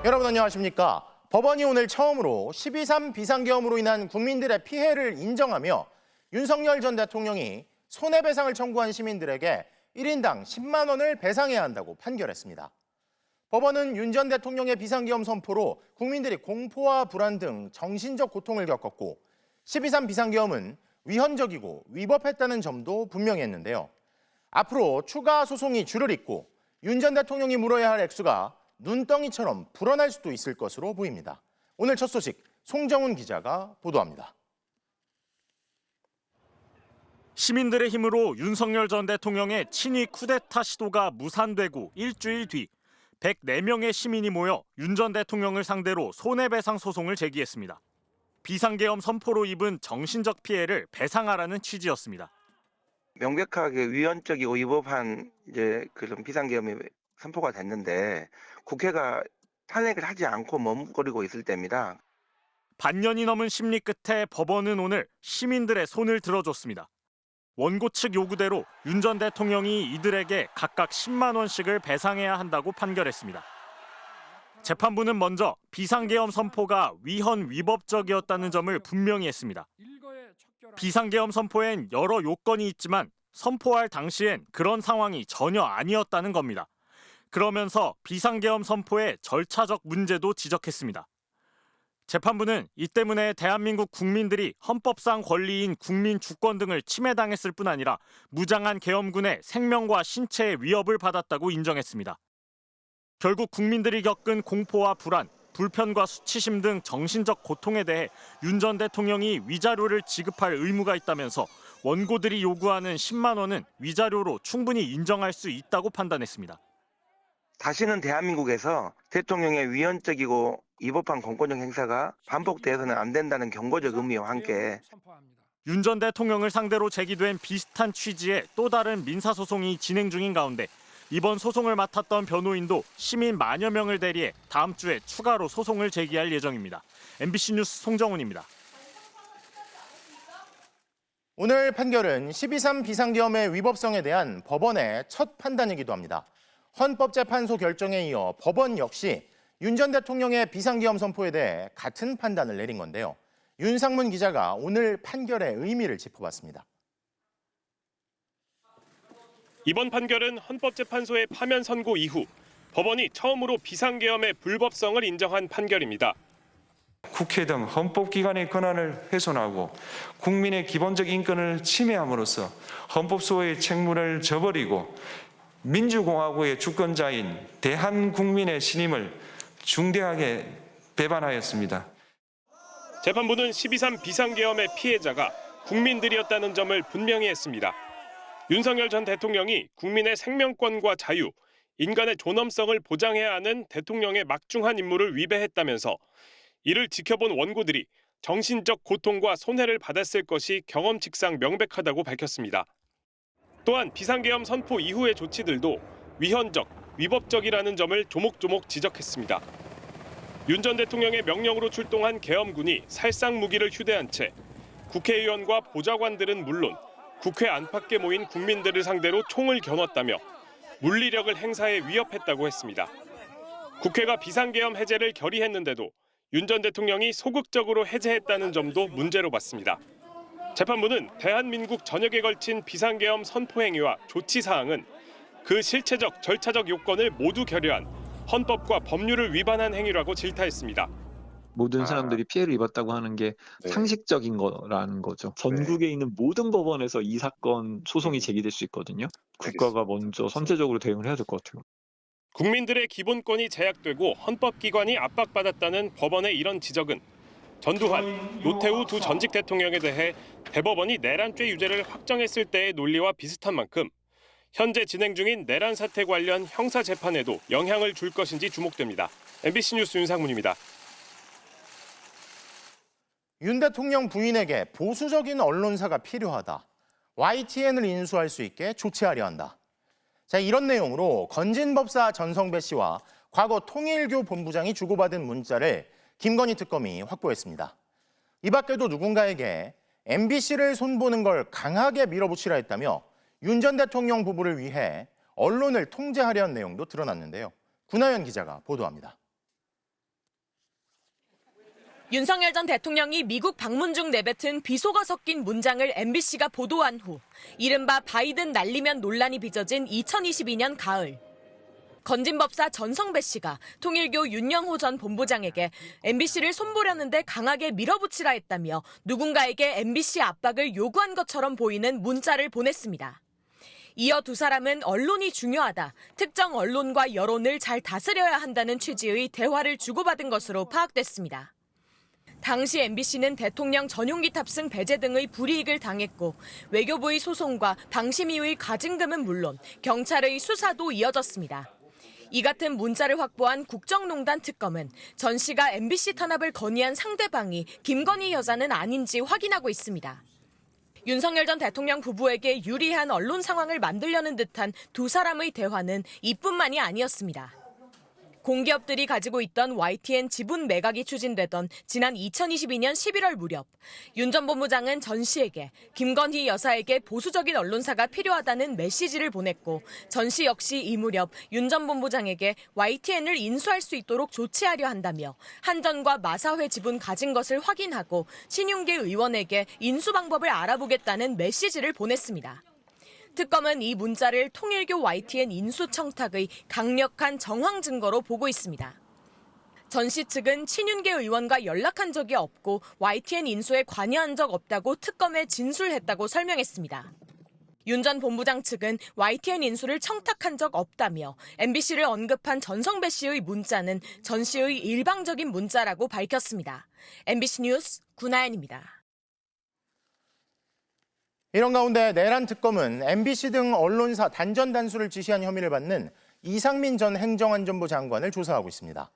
여러분 안녕하십니까? 법원이 오늘 처음으로 12.3 비상계엄으로 인한 국민들의 피해를 인정하며 윤석열 전 대통령이 손해배상을 청구한 시민들에게 1인당 10만 원을 배상해야 한다고 판결했습니다. 법원은 윤 전 대통령의 비상계엄 선포로 국민들이 공포와 불안 등 정신적 고통을 겪었고 12.3 비상계엄은 위헌적이고 위법했다는 점도 분명히 했는데요. 앞으로 추가 소송이 줄을 잇고 윤 전 대통령이 물어야 할 액수가 눈덩이처럼 불어날 수도 있을 것으로 보입니다. 오늘 첫 소식 송정훈 기자가 보도합니다. 시민들의 힘으로 윤석열 전 대통령의 친위 쿠데타 시도가 무산되고 일주일 뒤 104명의 시민이 모여 윤 전 대통령을 상대로 손해배상 소송을 제기했습니다. 비상계엄 선포로 입은 정신적 피해를 배상하라는 취지였습니다. 명백하게 위헌적이고 위법한 그런 비상계엄이 선포가 됐는데 국회가 탄핵을 하지 않고 머뭇거리고 있을 때입니다. 반년이 넘은 심리 끝에 법원은 오늘 시민들의 손을 들어줬습니다. 원고 측 요구대로 윤 전 대통령이 이들에게 각각 10만 원씩을 배상해야 한다고 판결했습니다. 재판부는 먼저 비상계엄 선포가 위헌 위법적이었다는 점을 분명히 했습니다. 비상계엄 선포엔 여러 요건이 있지만 선포할 당시엔 그런 상황이 전혀 아니었다는 겁니다. 그러면서 비상계엄 선포의 절차적 문제도 지적했습니다. 재판부는 이 때문에 대한민국 국민들이 헌법상 권리인 국민 주권 등을 침해당했을 뿐 아니라 무장한 계엄군의 생명과 신체의 위협을 받았다고 인정했습니다. 결국 국민들이 겪은 공포와 불안, 불편과 수치심 등 정신적 고통에 대해 윤 전 대통령이 위자료를 지급할 의무가 있다면서 원고들이 요구하는 10만 원은 위자료로 충분히 인정할 수 있다고 판단했습니다. 다시는 대한민국에서 대통령의 위헌적이고 위법한 공권력 행사가 반복되어서는 안 된다는 경고적 의미와 함께 윤 전 대통령을 상대로 제기된 비슷한 취지의 또 다른 민사소송이 진행 중인 가운데 이번 소송을 맡았던 변호인도 시민 만여 명을 대리해 다음 주에 추가로 소송을 제기할 예정입니다. MBC 뉴스 송정훈입니다. 오늘 판결은 12.3 비상계엄의 위법성에 대한 법원의 첫 판단이기도 합니다. 헌법재판소 결정에 이어 법원 역시 윤 전 대통령의 비상계엄 선포에 대해 같은 판단을 내린 건데요. 윤상문 기자가 오늘 판결의 의미를 짚어봤습니다. 이번 판결은 헌법재판소의 파면 선고 이후 법원이 처음으로 비상계엄의 불법성을 인정한 판결입니다. 국회 등 헌법기관의 권한을 훼손하고 국민의 기본적 인권을 침해함으로써 헌법소의 책무를 저버리고 민주공화국의 주권자인 대한국민의 신임을 중대하게 배반하였습니다. 재판부는 12.3 비상계엄의 피해자가 국민들이었다는 점을 분명히 했습니다. 윤석열 전 대통령이 국민의 생명권과 자유, 인간의 존엄성을 보장해야 하는 대통령의 막중한 임무를 위배했다면서 이를 지켜본 원고들이 정신적 고통과 손해를 받았을 것이 경험칙상 명백하다고 밝혔습니다. 또한 비상계엄 선포 이후의 조치들도 위헌적, 위법적이라는 점을 조목조목 지적했습니다. 윤 전 대통령의 명령으로 출동한 계엄군이 살상 무기를 휴대한 채 국회의원과 보좌관들은 물론 국회 안팎에 모인 국민들을 상대로 총을 겨눴다며 물리력을 행사해 위협했다고 했습니다. 국회가 비상계엄 해제를 결의했는데도 윤 전 대통령이 소극적으로 해제했다는 점도 문제로 봤습니다. 재판부는 대한민국 전역에 걸친 비상계엄 선포 행위와 조치 사항은 그 실체적, 절차적 요건을 모두 결여한 헌법과 법률을 위반한 행위라고 질타했습니다. 모든 사람들이 피해를 입었다고 하는 게 상식적인 거라는 거죠. 전국에 있는 모든 법원에서 이 사건 소송이 제기될 수 있거든요. 국가가 먼저 선제적으로 대응을 해야 될 것 같아요. 국민들의 기본권이 제약되고 헌법기관이 압박받았다는 법원의 이런 지적은 전두환, 노태우 두 전직 대통령에 대해 대법원이 내란죄 유죄를 확정했을 때의 논리와 비슷한 만큼 현재 진행 중인 내란 사태 관련 형사재판에도 영향을 줄 것인지 주목됩니다. MBC 뉴스 윤상문입니다. 윤 대통령 부인에게 보수적인 언론사가 필요하다. YTN을 인수할 수 있게 조치하려 한다. 자, 이런 내용으로 건진법사 전성배 씨와 과거 통일교 본부장이 주고받은 문자를 김건희 특검이 확보했습니다. 이 밖에도 누군가에게 MBC를 손보는 걸 강하게 밀어붙이라 했다며 윤 전 대통령 부부를 위해 언론을 통제하려는 내용도 드러났는데요. 구나연 기자가 보도합니다. 윤석열 전 대통령이 미국 방문 중 내뱉은 비속어 섞인 문장을 MBC가 보도한 후 이른바 바이든 날리면 논란이 빚어진 2022년 가을. 건진법사 전성배 씨가 통일교 윤영호 전 본부장에게 MBC를 손보려는데 강하게 밀어붙이라 했다며 누군가에게 MBC 압박을 요구한 것처럼 보이는 문자를 보냈습니다. 이어 두 사람은 언론이 중요하다, 특정 언론과 여론을 잘 다스려야 한다는 취지의 대화를 주고받은 것으로 파악됐습니다. 당시 MBC는 대통령 전용기 탑승 배제 등의 불이익을 당했고 외교부의 소송과 방심위의 가증금은 물론 경찰의 수사도 이어졌습니다. 이 같은 문자를 확보한 국정농단 특검은 전 씨가 MBC 탄압을 건의한 상대방이 김건희 여사는 아닌지 확인하고 있습니다. 윤석열 전 대통령 부부에게 유리한 언론 상황을 만들려는 듯한 두 사람의 대화는 이뿐만이 아니었습니다. 공기업들이 가지고 있던 YTN 지분 매각이 추진되던 지난 2022년 11월 무렵 윤 전 본부장은 전 씨에게 김건희 여사에게 보수적인 언론사가 필요하다는 메시지를 보냈고 전 씨 역시 이 무렵 윤 전 본부장에게 YTN을 인수할 수 있도록 조치하려 한다며 한전과 마사회 지분 가진 것을 확인하고 신윤계 의원에게 인수 방법을 알아보겠다는 메시지를 보냈습니다. 특검은 이 문자를 통일교 YTN 인수 청탁의 강력한 정황 증거로 보고 있습니다. 전 씨 측은 신윤계 의원과 연락한 적이 없고 YTN 인수에 관여한 적 없다고 특검에 진술했다고 설명했습니다. 윤 전 본부장 측은 YTN 인수를 청탁한 적 없다며 MBC를 언급한 전성배 씨의 문자는 전 씨의 일방적인 문자라고 밝혔습니다. MBC 뉴스 구나연입니다. 이런 가운데 내란 특검은 MBC 등 언론사 단전 단수를 지시한 혐의를 받는 이상민 전 행정안전부 장관을 조사하고 있습니다.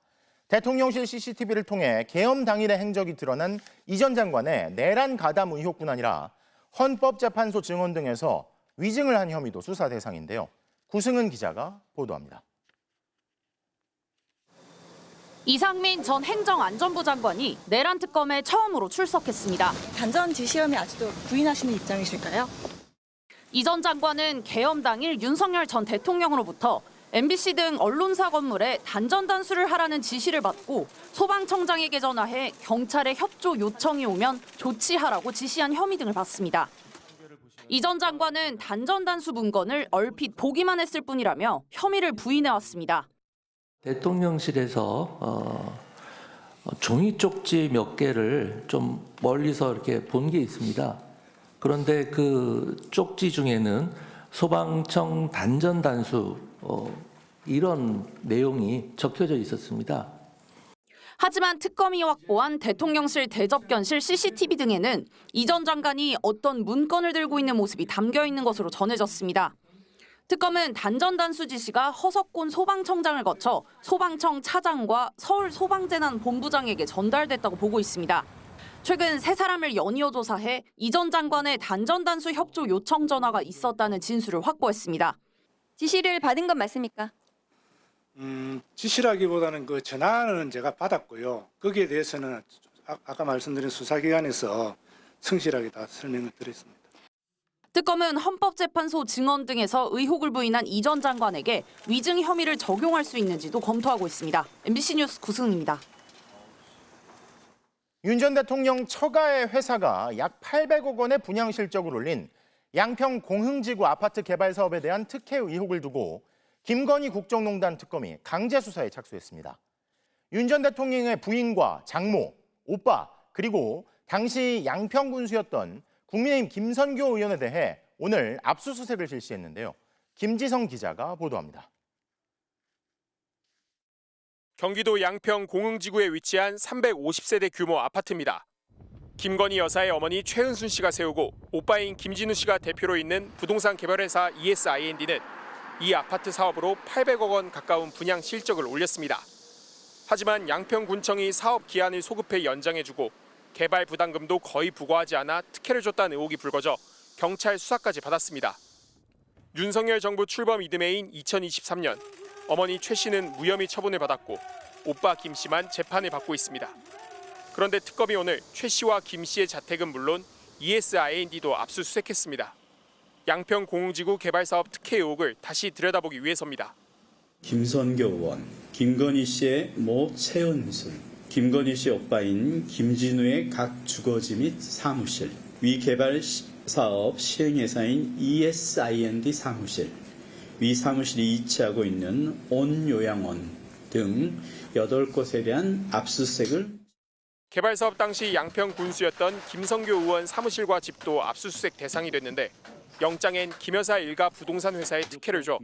대통령실 CCTV를 통해 계엄 당일의 행적이 드러난 이 전 장관의 내란 가담 의혹뿐 아니라 헌법재판소 증언 등에서 위증을 한 혐의도 수사 대상인데요. 구승은 기자가 보도합니다. 이상민 전 행정안전부 장관이 내란 특검에 처음으로 출석했습니다. 단전 지시 혐의 아직도 부인하시는 입장이실까요? 이 전 장관은 계엄 당일 윤석열 전 대통령으로부터 MBC 등 언론사 건물에 단전 단수를 하라는 지시를 받고 소방청장에게 전화해 경찰에 협조 요청이 오면 조치하라고 지시한 혐의 등을 받습니다. 이 전 장관은 단전 단수 문건을 얼핏 보기만 했을 뿐이라며 혐의를 부인해왔습니다. 대통령실에서 종이 쪽지 몇 개를 좀 멀리서 이렇게 본 게 있습니다. 그런데 그 쪽지 중에는 소방청 단전 단수 이런 내용이 적혀져 있었습니다. 하지만 특검이 확보한 대통령실 대접견실 CCTV 등에는 이 전 장관이 어떤 문건을 들고 있는 모습이 담겨 있는 것으로 전해졌습니다. 특검은 단전 단수 지시가 허석곤 소방청장을 거쳐 소방청 차장과 서울 소방재난 본부장에게 전달됐다고 보고 있습니다. 최근 세 사람을 연이어 조사해 이 전 장관의 단전 단수 협조 요청 전화가 있었다는 진술을 확보했습니다. 지시를 받은 건 맞습니까? 지시라기보다는 그 전화는 제가 받았고요. 거기에 대해서는 아까 말씀드린 수사기관에서 성실하게 다 설명을 드렸습니다. 특검은 헌법재판소 증언 등에서 의혹을 부인한 이 전 장관에게 위증 혐의를 적용할 수 있는지도 검토하고 있습니다. MBC 뉴스 구승입니다. 윤 전 대통령 처가의 회사가 약 800억 원의 분양 실적을 올린 양평 공흥지구 아파트 개발 사업에 대한 특혜 의혹을 두고 김건희 국정농단 특검이 강제 수사에 착수했습니다. 윤 전 대통령의 부인과 장모, 오빠, 그리고 당시 양평 군수였던 국민의힘 김선교 의원에 대해 오늘 압수수색을 실시했는데요. 김지성 기자가 보도합니다. 경기도 양평 공흥지구에 위치한 350세대 규모 아파트입니다. 김건희 여사의 어머니 최은순 씨가 세우고 오빠인 김진우 씨가 대표로 있는 부동산 개발회사 ESIND는 이 아파트 사업으로 800억 원 가까운 분양 실적을 올렸습니다. 하지만 양평군청이 사업 기한을 소급해 연장해주고 개발 부담금도 거의 부과하지 않아 특혜를 줬다는 의혹이 불거져 경찰 수사까지 받았습니다. 윤석열 정부 출범 이듬해인 2023년 어머니 최 씨는 무혐의 처분을 받았고 오빠 김 씨만 재판을 받고 있습니다. 그런데 특검이 오늘 최 씨와 김 씨의 자택은 물론 ESIND도 압수수색했습니다. 양평 공흥지구 개발 사업 특혜 의혹을 다시 들여다보기 위해서입니다. 김선교 의원, 김건희 씨의 모 최은순, 김건희 씨 오빠인 김진우의 각 주거지 및 사무실, 위 개발 사업 시행회사인 ESIND 사무실, 위 사무실이 이치하고 있는 온요양원 등 8곳에 대한 압수수색을 개발 사업 당시 양평 군수였던 김성교 의원 사무실과 집도 압수수색 대상이 됐는데 영장엔 김 여사 일가 부동산 회사에 특혜를 줘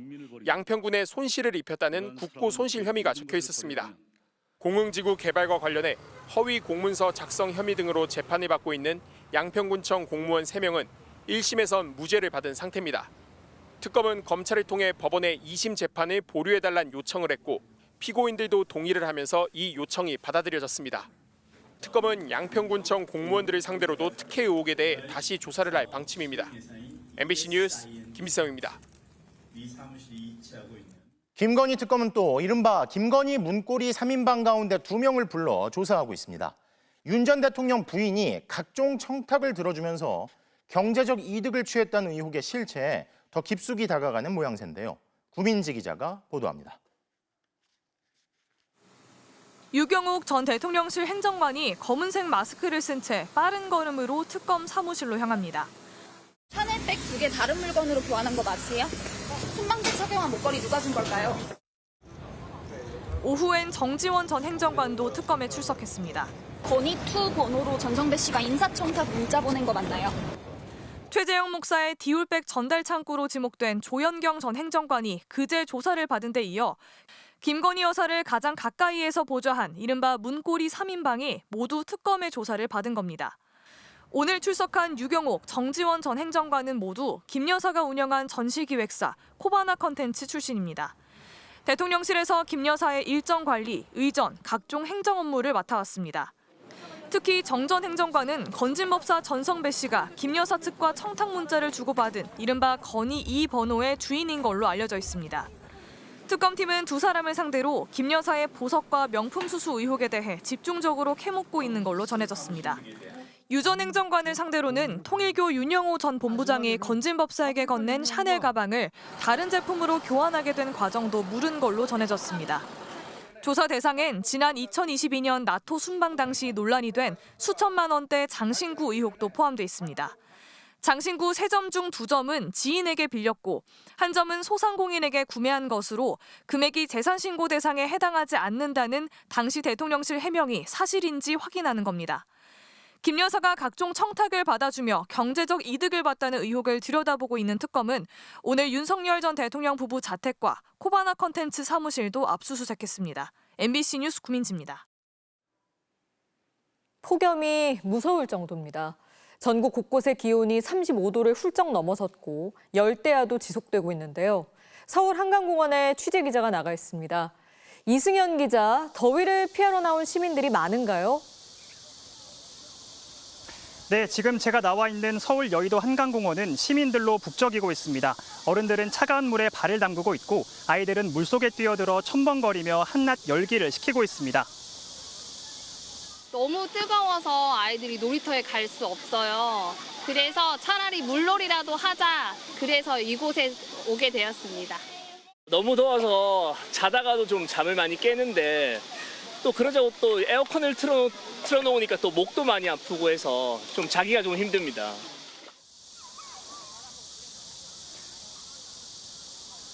양평군에 손실을 입혔다는 국고 손실 혐의가 적혀 있었습니다. 공흥지구 개발과 관련해 허위 공문서 작성 혐의 등으로 재판을 받고 있는 양평군청 공무원 3명은 1심에선 무죄를 받은 상태입니다. 특검은 검찰을 통해 법원에 2심 재판을 보류해달라는 요청을 했고 피고인들도 동의를 하면서 이 요청이 받아들여졌습니다. 특검은 양평군청 공무원들을 상대로도 특혜 의혹에 대해 다시 조사를 할 방침입니다. MBC 뉴스 김지성입니다. 김건희 특검은 또 이른바 김건희 문고리 3인방 가운데 2명을 불러 조사하고 있습니다. 윤 전 대통령 부인이 각종 청탁을 들어주면서 경제적 이득을 취했다는 의혹의 실체에 더 깊숙이 다가가는 모양새인데요. 구민지 기자가 보도합니다. 유경욱 전 대통령실 행정관이 검은색 마스크를 쓴 채 빠른 걸음으로 특검 사무실로 향합니다. 샤넬백 2개 다른 물건으로 교환한 거 맞으세요? 순방대 착용한 목걸이 누가 준 걸까요? 오후엔 정지원 전 행정관도 특검에 출석했습니다. 건의2 번호로 전성배 씨가 인사청탁 문자 보낸 거 맞나요? 최재형 목사의 디올백 전달 창구로 지목된 조현경 전 행정관이 그제 조사를 받은 데 이어 김건희 여사를 가장 가까이에서 보좌한 이른바 문고리 3인방이 모두 특검의 조사를 받은 겁니다. 오늘 출석한 유경옥, 정지원 전 행정관은 모두 김 여사가 운영한 전시기획사 코바나 컨텐츠 출신입니다. 대통령실에서 김 여사의 일정 관리, 의전, 각종 행정 업무를 맡아왔습니다. 특히 정 전 행정관은 건진법사 전성배 씨가 김 여사 측과 청탁 문자를 주고받은 이른바 건의 2 번호의 주인인 걸로 알려져 있습니다. 특검팀은 2사람을 상대로 김 여사의 보석과 명품 수수 의혹에 대해 집중적으로 캐묻고 있는 걸로 전해졌습니다. 유 전 행정관을 상대로는 통일교 윤영호 전 본부장이 건진법사에게 건넨 샤넬 가방을 다른 제품으로 교환하게 된 과정도 물은 걸로 전해졌습니다. 조사 대상엔 지난 2022년 나토 순방 당시 논란이 된 수천만 원대 장신구 의혹도 포함돼 있습니다. 장신구 3점 중 2점은 지인에게 빌렸고 한 점은 소상공인에게 구매한 것으로 금액이 재산신고 대상에 해당하지 않는다는 당시 대통령실 해명이 사실인지 확인하는 겁니다. 김 여사가 각종 청탁을 받아주며 경제적 이득을 봤다는 의혹을 들여다보고 있는 특검은 오늘 윤석열 전 대통령 부부 자택과 코바나 컨텐츠 사무실도 압수수색했습니다. MBC 뉴스 구민지입니다. 폭염이 무서울 정도입니다. 전국 곳곳의 기온이 35도를 훌쩍 넘어섰고 열대야도 지속되고 있는데요. 서울 한강공원에 취재기자가 나가 있습니다. 이승현 기자, 더위를 피하러 나온 시민들이 많은가요? 네, 지금 제가 나와 있는 서울 여의도 한강공원은 시민들로 북적이고 있습니다. 어른들은 차가운 물에 발을 담그고 있고 아이들은 물속에 뛰어들어 첨벙거리며 한낮 열기를 식히고 있습니다. 너무 뜨거워서 아이들이 놀이터에 갈 수 없어요. 그래서 차라리 물놀이라도 하자. 그래서 이곳에 오게 되었습니다. 너무 더워서 자다가도 좀 잠을 많이 깨는데 또 그러자고 또 에어컨을 틀어놓으니까 또 목도 많이 아프고 해서 좀 자기가 좀 힘듭니다.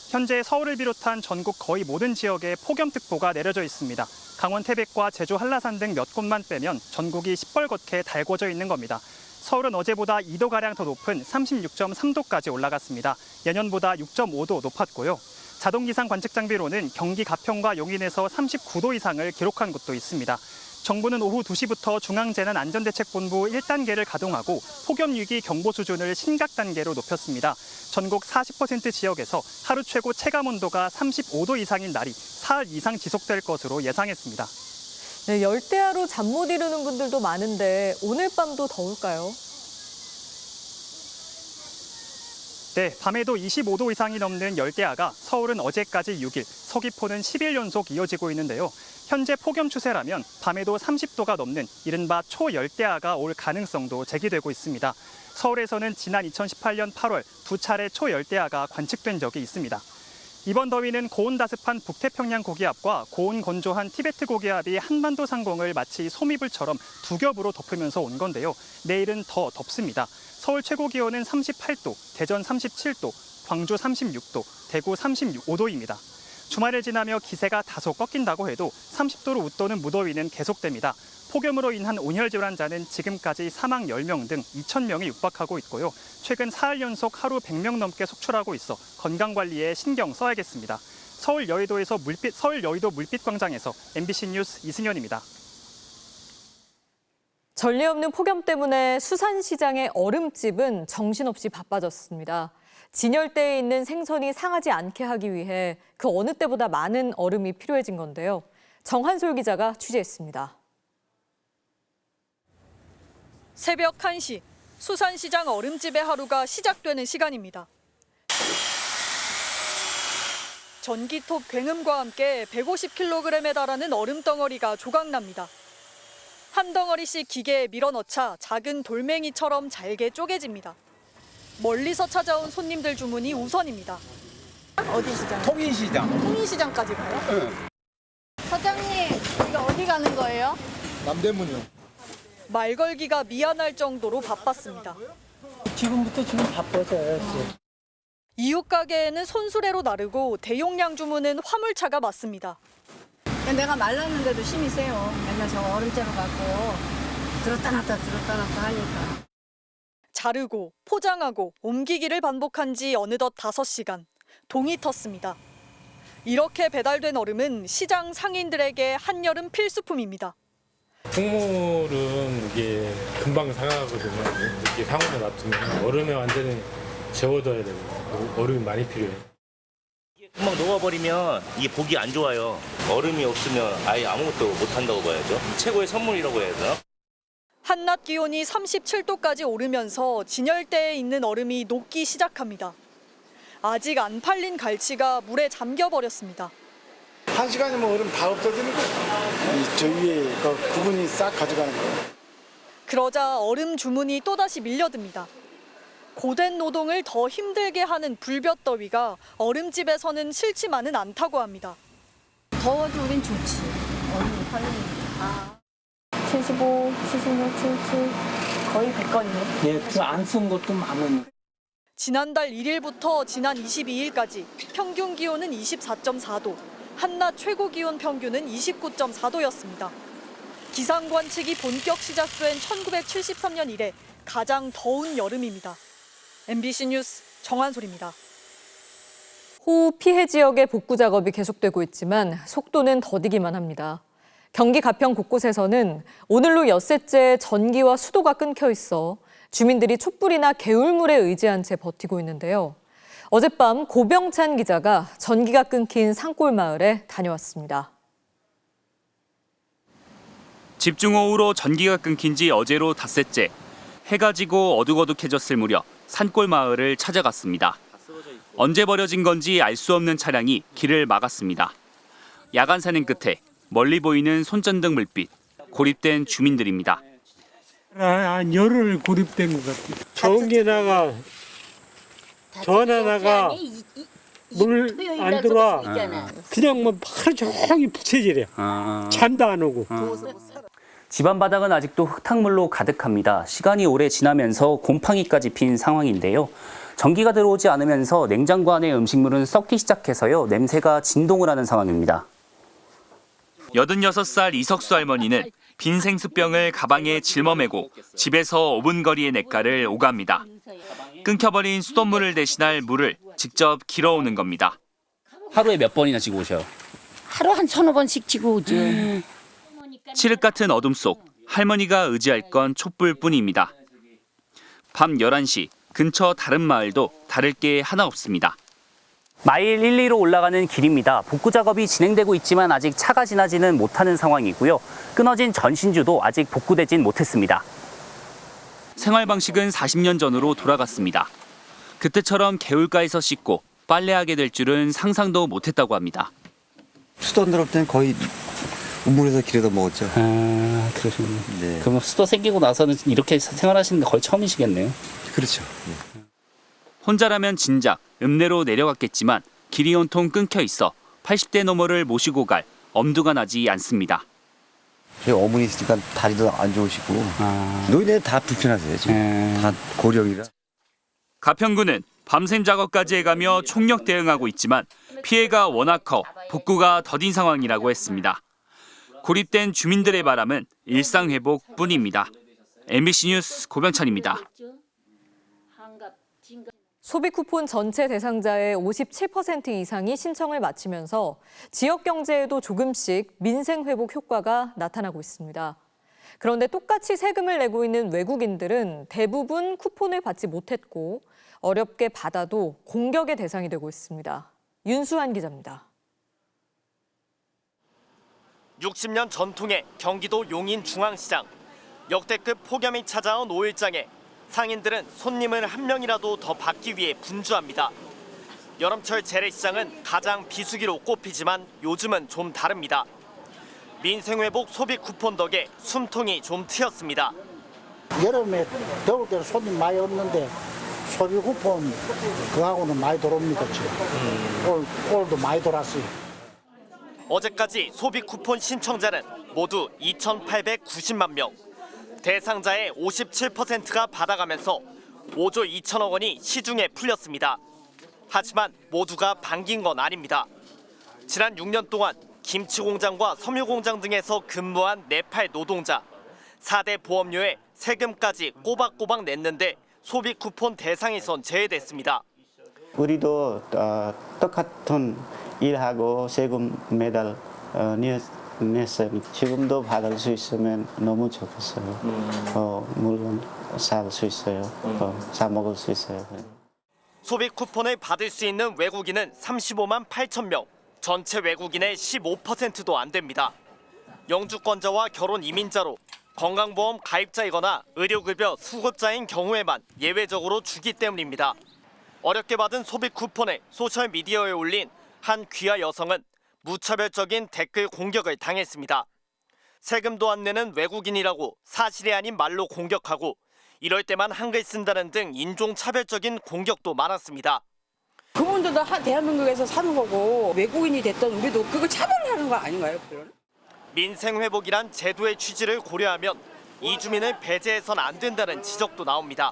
현재 서울을 비롯한 전국 거의 모든 지역에 폭염특보가 내려져 있습니다. 강원 태백과 제주 한라산 등 몇 곳만 빼면 전국이 시뻘겋게 달궈져 있는 겁니다. 서울은 어제보다 2도가량 더 높은 36.3도까지 올라갔습니다. 예년보다 6.5도 높았고요. 자동기상 관측장비로는 경기 가평과 용인에서 39도 이상을 기록한 곳도 있습니다. 정부는 오후 2시부터 중앙재난안전대책본부 1단계를 가동하고 폭염위기 경보 수준을 심각 단계로 높였습니다. 전국 40% 지역에서 하루 최고 체감온도가 35도 이상인 날이 사흘 이상 지속될 것으로 예상했습니다. 네, 열대야로 잠 못 이루는 분들도 많은데 오늘 밤도 더울까요? 네, 밤에도 25도 이상이 넘는 열대야가 서울은 어제까지 6일, 서귀포는 10일 연속 이어지고 있는데요. 현재 폭염 추세라면 밤에도 30도가 넘는 이른바 초열대야가 올 가능성도 제기되고 있습니다. 서울에서는 지난 2018년 8월 2차례 초열대야가 관측된 적이 있습니다. 이번 더위는 고온다습한 북태평양 고기압과 고온 건조한 티베트 고기압이 한반도 상공을 마치 소미불처럼 두 겹으로 덮으면서 온 건데요. 내일은 더 덥습니다. 서울 최고 기온은 38도, 대전 37도, 광주 36도, 대구 35도입니다. 주말을 지나며 기세가 다소 꺾인다고 해도 30도로 웃도는 무더위는 계속됩니다. 폭염으로 인한 온열 질환자는 지금까지 사망 10명 등 2,000명이 육박하고 있고요. 최근 사흘 연속 하루 100명 넘게 속출하고 있어 건강관리에 신경 써야겠습니다. 서울 여의도 물빛광장에서 MBC 뉴스 이승현입니다. 전례 없는 폭염 때문에 수산시장의 얼음집은 정신없이 바빠졌습니다. 진열대에 있는 생선이 상하지 않게 하기 위해 그 어느 때보다 많은 얼음이 필요해진 건데요. 정한솔 기자가 취재했습니다. 새벽 1시, 수산시장 얼음집의 하루가 시작되는 시간입니다. 전기톱 굉음과 함께 150kg에 달하는 얼음 덩어리가 조각납니다. 한 덩어리씩 기계에 밀어넣자 작은 돌멩이처럼 잘게 쪼개집니다. 멀리서 찾아온 손님들 주문이 우선입니다. 어디 시장? 통인시장. 통인시장까지 가요? 응. 사장님, 이거 어디 가는 거예요? 남대문이요. 말 걸기가 미안할 정도로 바빴습니다. 지금부터 지금 바빠져요. 이웃 가게에는 손수레로 나르고 대용량 주문은 화물차가 맞습니다. 내가 말랐는데도 힘이 세요. 맨날 저 얼음째로 갖고 들었다 놨다 하니까. 자르고 포장하고 옮기기를 반복한 지 어느덧 5시간. 동이 텄습니다. 이렇게 배달된 얼음은 시장 상인들에게 한여름 필수품입니다. 국물은 이게 금방 상하거든요. 이렇게 상온에 놔두면 얼음에 완전히 재워둬야 되고 얼음이 많이 필요해요. 금방 녹아버리면 이게 보기 안 좋아요. 얼음이 없으면 아예 아무것도 못한다고 봐야죠. 최고의 선물이라고 해야 되나? 한낮 기온이 37도까지 오르면서 진열대에 있는 얼음이 녹기 시작합니다. 아직 안 팔린 갈치가 물에 잠겨버렸습니다. 1시간이면 얼음 다 없어지는 거예요. 저 위에 그 구분이 싹 가져가는 거예요. 그러자 얼음 주문이 또다시 밀려듭니다. 고된 노동을 더 힘들게 하는 불볕더위가 얼음집에서는 싫지만은 않다고 합니다. 더워도 우린 좋지. 얼음이 팔리니까. 75, 76, 77 거의 100건이네. 예, 그 안 쓴 것도 많은. 지난달 1일부터 지난 22일까지 평균 기온은 24.4도, 한낮 최고 기온 평균은 29.4도였습니다. 기상 관측이 본격 시작된 1973년 이래 가장 더운 여름입니다. MBC 뉴스 정한솔입니다. 호우 피해 지역의 복구 작업이 계속되고 있지만 속도는 더디기만 합니다. 경기 가평 곳곳에서는 오늘로 엿새째 전기와 수도가 끊겨 있어 주민들이 촛불이나 개울물에 의지한 채 버티고 있는데요. 어젯밤 고병찬 기자가 전기가 끊긴 산골 마을에 다녀왔습니다. 집중호우로 전기가 끊긴 지 어제로 닷새째. 해가 지고 어둑어둑해졌을 무렵 산골 마을을 찾아갔습니다. 언제 버려진 건지 알 수 없는 차량이 길을 막았습니다. 야간 사냥 끝에 멀리 보이는 손전등 물빛, 고립된 주민들입니다. 열흘 고립된 것 같아요. 전기나가 전화나가 물 안 들어와. 그냥 뭐 하루 종일 부채질해. 잠도 안 오고. 집안 바닥은 아직도 흙탕물로 가득합니다. 시간이 오래 지나면서 곰팡이까지 핀 상황인데요. 전기가 들어오지 않으면서 냉장고 안의 음식물은 썩기 시작해서요. 냄새가 진동을 하는 상황입니다. 86살 이석수 할머니는 빈 생수병을 가방에 짊어매고 집에서 5분 거리의 냇가를 오갑니다. 끊겨버린 수돗물을 대신할 물을 직접 길어오는 겁니다. 하루에 몇 번이나 지고 오셔요? 하루 한 1~2번씩 지고 오죠. 칠흑 같은 어둠 속 할머니가 의지할 건 촛불뿐입니다. 밤 11시 근처 다른 마을도 다를 게 하나 없습니다. 마일 1, 2로 올라가는 길입니다. 복구 작업이 진행되고 있지만 아직 차가 지나지는 못하는 상황이고요. 끊어진 전신주도 아직 복구되진 못했습니다. 생활 방식은 40년 전으로 돌아갔습니다. 그때처럼 개울가에서 씻고 빨래하게 될 줄은 상상도 못했다고 합니다. 수도 안 들어올 때는 거의 우물에서 길에다 먹었죠. 아, 그러시군요. 네. 그럼 수도 생기고 나서는 이렇게 생활하시는 게 거의 처음이시겠네요. 그렇죠. 네. 혼자라면 진작 읍내로 내려갔겠지만 길이 온통 끊겨 있어 80대 너머를 모시고 갈 엄두가 나지 않습니다. 저희 어머니 있으니까 다리도 안 좋으시고 노인들 다 불편하세요. 지금 다 고령이라. 가평군은 밤샘 작업까지 해가며 총력 대응하고 있지만 피해가 워낙 커 복구가 더딘 상황이라고 했습니다. 고립된 주민들의 바람은 일상회복뿐입니다. MBC 뉴스 고병찬입니다. 소비 쿠폰 전체 대상자의 57% 이상이 신청을 마치면서 지역 경제에도 조금씩 민생 회복 효과가 나타나고 있습니다. 그런데 똑같이 세금을 내고 있는 외국인들은 대부분 쿠폰을 받지 못했고 어렵게 받아도 공격의 대상이 되고 있습니다. 윤수환 기자입니다. 60년 전통의 경기도 용인 중앙시장. 역대급 폭염이 찾아온 5일장에 상인들은 손님을 한 명이라도 더 받기 위해 분주합니다. 여름철 재래시장은 가장 비수기로 꼽히지만 요즘은 좀 다릅니다. 민생회복 소비 쿠폰 덕에 숨통이 좀 트였습니다. 여름에 더울 때는 손님 많이 없는데 소비 쿠폰 그하고는 많이 들어옵니다. 올도 많이 돌았어요. 어제까지 소비 쿠폰 신청자는 모두 2,890만 명. 대상자의 57%가 받아가면서 5조 2천억 원이 시중에 풀렸습니다. 하지만 모두가 반긴 건 아닙니다. 지난 6년 동안 김치 공장과 섬유 공장 등에서 근무한 네팔 노동자. 4대 보험료에 세금까지 꼬박꼬박 냈는데 소비 쿠폰 대상에선 제외됐습니다. 우리도 똑같은 일하고 세금 매달 냈어요. 지금도 받을 수 있으면 너무 좋겠어요. 물론 살 수 있어요. 사 먹을 수 있어요. 소비 쿠폰을 받을 수 있는 외국인은 35만 8천 명. 전체 외국인의 15%도 안 됩니다. 영주권자와 결혼 이민자로 건강보험 가입자이거나 의료급여 수급자인 경우에만 예외적으로 주기 때문입니다. 어렵게 받은 소비 쿠폰을 소셜미디어에 올린 한 귀하 여성은 무차별적인 댓글 공격을 당했습니다. 세금도 안 내는 외국인이라고 사실이 아닌 말로 공격하고 이럴 때만 한글 쓴다는 등 인종차별적인 공격도 많았습니다. 그분들도 대한민국에서 사는 거고 외국인이 됐던 우리도 그거 차별하는 거 아닌가요? 민생회복이란 제도의 취지를 고려하면 이주민을 배제해선 안 된다는 지적도 나옵니다.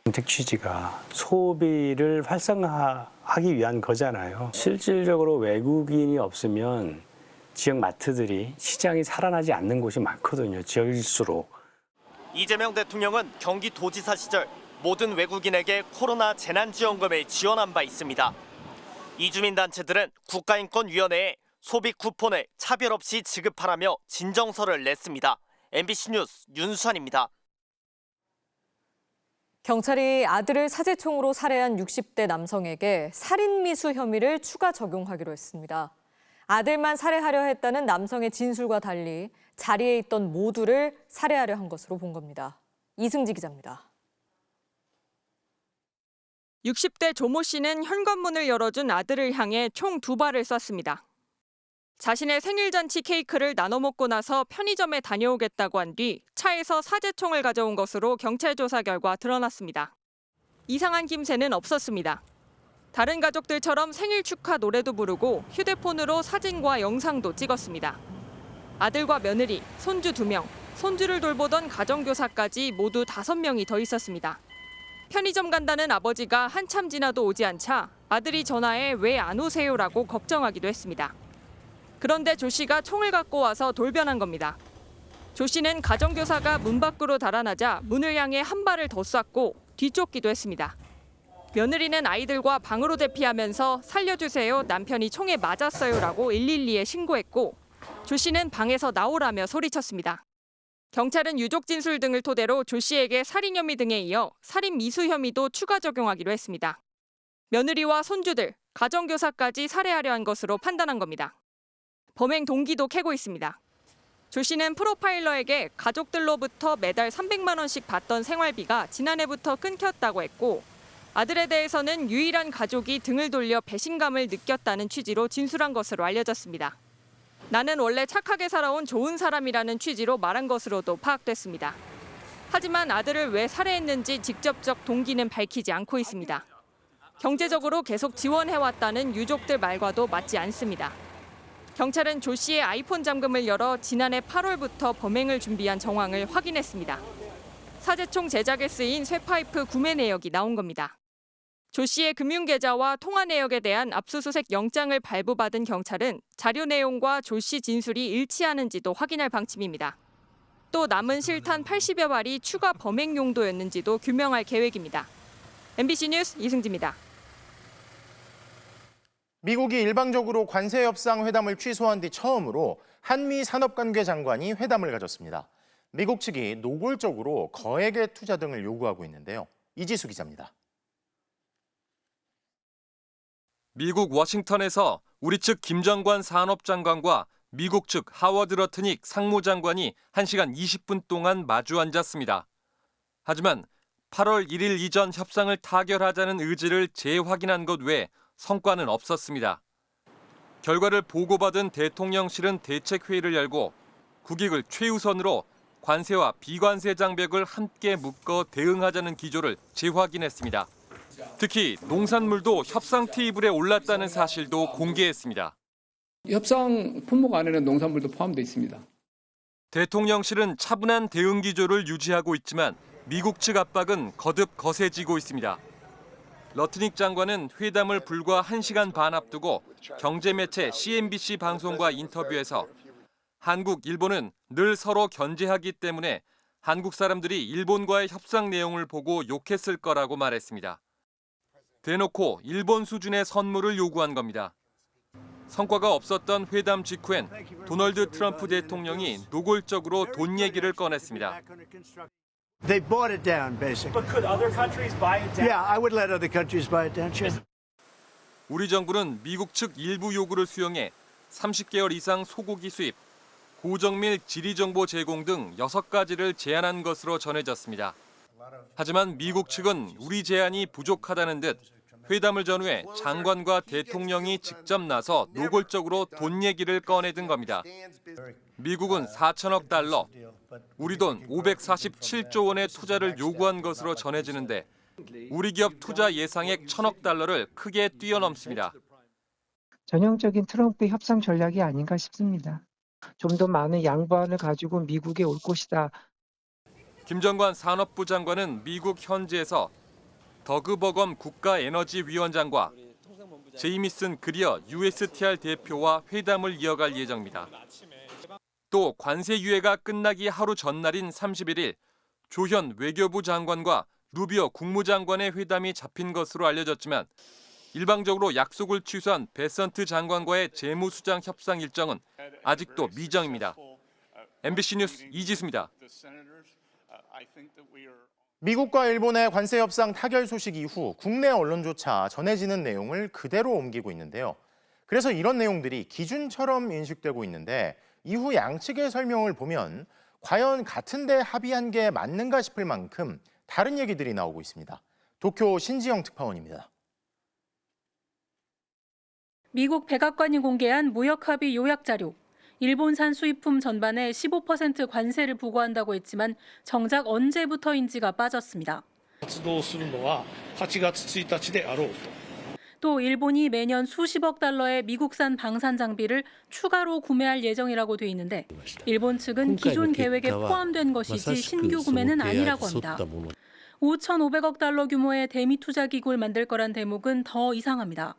정책 취지가 소비를 활성화하기 위한 거잖아요. 실질적으로 외국인이 없으면 지역 마트들이 시장이 살아나지 않는 곳이 많거든요. 지역일수록. 이재명 대통령은 경기도지사 시절 모든 외국인에게 코로나 재난지원금을 지원한 바 있습니다. 이주민 단체들은 국가인권위원회에 소비 쿠폰을 차별 없이 지급하라며 진정서를 냈습니다. MBC 뉴스 윤수환입니다. 경찰이 아들을 사제총으로 살해한 60대 남성에게 살인미수 혐의를 추가 적용하기로 했습니다. 아들만 살해하려 했다는 남성의 진술과 달리 자리에 있던 모두를 살해하려 한 것으로 본 겁니다. 이승지 기자입니다. 60대 조모 씨는 현관문을 열어준 아들을 향해 총 2발을 쐈습니다. 자신의 생일잔치 케이크를 나눠 먹고 나서 편의점에 다녀오겠다고 한 뒤 차에서 사제총을 가져온 것으로 경찰 조사 결과 드러났습니다. 이상한 김새는 없었습니다. 다른 가족들처럼 생일 축하 노래도 부르고 휴대폰으로 사진과 영상도 찍었습니다. 아들과 며느리, 손주 2명, 손주를 돌보던 가정교사까지 모두 5명이 더 있었습니다. 편의점 간다는 아버지가 한참 지나도 오지 않자 아들이 전화해 왜 안 오세요라고 걱정하기도 했습니다. 그런데 조 씨가 총을 갖고 와서 돌변한 겁니다. 조 씨는 가정교사가 문 밖으로 달아나자 문을 향해 한 발을 더 쐈고 뒤쫓기도 했습니다. 며느리는 아이들과 방으로 대피하면서 살려주세요, 남편이 총에 맞았어요라고 112에 신고했고 조 씨는 방에서 나오라며 소리쳤습니다. 경찰은 유족 진술 등을 토대로 조 씨에게 살인 혐의 등에 이어 살인 미수 혐의도 추가 적용하기로 했습니다. 며느리와 손주들, 가정교사까지 살해하려 한 것으로 판단한 겁니다. 범행 동기도 캐고 있습니다. 조 씨는 프로파일러에게 가족들로부터 매달 300만 원씩 받던 생활비가 지난해부터 끊겼다고 했고 아들에 대해서는 유일한 가족이 등을 돌려 배신감을 느꼈다는 취지로 진술한 것으로 알려졌습니다. 나는 원래 착하게 살아온 좋은 사람이라는 취지로 말한 것으로도 파악됐습니다. 하지만 아들을 왜 살해했는지 직접적 동기는 밝히지 않고 있습니다. 경제적으로 계속 지원해왔다는 유족들 말과도 맞지 않습니다. 경찰은 조 씨의 아이폰 잠금을 열어 지난해 8월부터 범행을 준비한 정황을 확인했습니다. 사제총 제작에 쓰인 쇠파이프 구매 내역이 나온 겁니다. 조 씨의 금융계좌와 통화 내역에 대한 압수수색 영장을 발부받은 경찰은 자료 내용과 조 씨 진술이 일치하는지도 확인할 방침입니다. 또 남은 실탄 80여 발이 추가 범행 용도였는지도 규명할 계획입니다. MBC 뉴스 이승지입니다. 미국이 일방적으로 관세 협상 회담을 취소한 뒤 처음으로 한미 산업관계 장관이 회담을 가졌습니다. 미국 측이 노골적으로 거액의 투자 등을 요구하고 있는데요. 이지수 기자입니다. 미국 워싱턴에서 우리 측 김정관 산업장관과 미국 측 하워드 러트닉 상무장관이 1시간 20분 동안 마주 앉았습니다. 하지만 8월 1일 이전 협상을 타결하자는 의지를 재확인한 것 외에 성과는 없었습니다. 결과를 보고받은 대통령실은 대책회의를 열고 국익을 최우선으로 관세와 비관세 장벽을 함께 묶어 대응하자는 기조를 재확인했습니다. 특히 농산물도 협상 테이블에 올랐다는 사실도 공개했습니다. 협상 품목 안에는 농산물도 포함되어 있습니다. 대통령실은 차분한 대응 기조를 유지하고 있지만 미국 측 압박은 거듭 거세지고 있습니다. 러트닉 장관은 회담을 불과 1시간 반 앞두고 경제매체 CNBC 방송과 인터뷰에서 한국, 일본은 늘 서로 견제하기 때문에 한국 사람들이 일본과의 협상 내용을 보고 욕했을 거라고 말했습니다. 대놓고 일본 수준의 선물을 요구한 겁니다. 성과가 없었던 회담 직후엔 도널드 트럼프 대통령이 노골적으로 돈 얘기를 꺼냈습니다. They bought it down, basically. But could other countries buy it down? Yeah, I would let other countries buy it down. Sure. 우리 정부는 미국 측 일부 요구를 수용해 30개월 이상 소고기 수입, 고정밀 지리정보 제공 등 6가지를 제안한 것으로 전해졌습니다. 하지만 미국 측은 우리 제안이 부족하다는 듯 회담을 전후해 장관과 대통령이 직접 나서 노골적으로 돈 얘기를 꺼내든 겁니다. 미국은 4천억 달러, 우리 돈 547조 원의 투자를 요구한 것으로 전해지는데 우리 기업 투자 예상액 1천억 달러를 크게 뛰어넘습니다. 전형적인 트럼프 협상 전략이 아닌가 싶습니다. 좀 더 많은 양보안을 가지고 미국에 올 것이다. 김정관 산업부 장관은 미국 현지에서 더그 버검 국가에너지위원장과 제이미슨 그리어 USTR 대표와 회담을 이어갈 예정입니다. 또 관세 유예가 끝나기 하루 전날인 31일 조현 외교부 장관과 루비오 국무장관의 회담이 잡힌 것으로 알려졌지만 일방적으로 약속을 취소한 베선트 장관과의 재무수장 협상 일정은 아직도 미정입니다. MBC 뉴스 이지수입니다. 미국과 일본의 관세 협상 타결 소식 이후 국내 언론조차 전해지는 내용을 그대로 옮기고 있는데요. 그래서 이런 내용들이 기준처럼 인식되고 있는데 이후 양측의 설명을 보면 과연 같은 데 합의한 게 맞는가 싶을 만큼 다른 얘기들이 나오고 있습니다. 도쿄 신지영 특파원입니다. 미국 백악관이 공개한 무역합의 요약 자료. 일본산 수입품 전반에 15% 관세를 부과한다고 했지만 정작 언제부터인지가 빠졌습니다. 또 일본이 매년 수십억 달러의 미국산 방산 장비를 추가로 구매할 예정이라고 돼 있는데 일본 측은 기존 계획에 포함된 것이지 신규 구매는 아니라고 합니다. 5,500억 달러 규모의 대미 투자 기구를 만들 거란 대목은 더 이상합니다.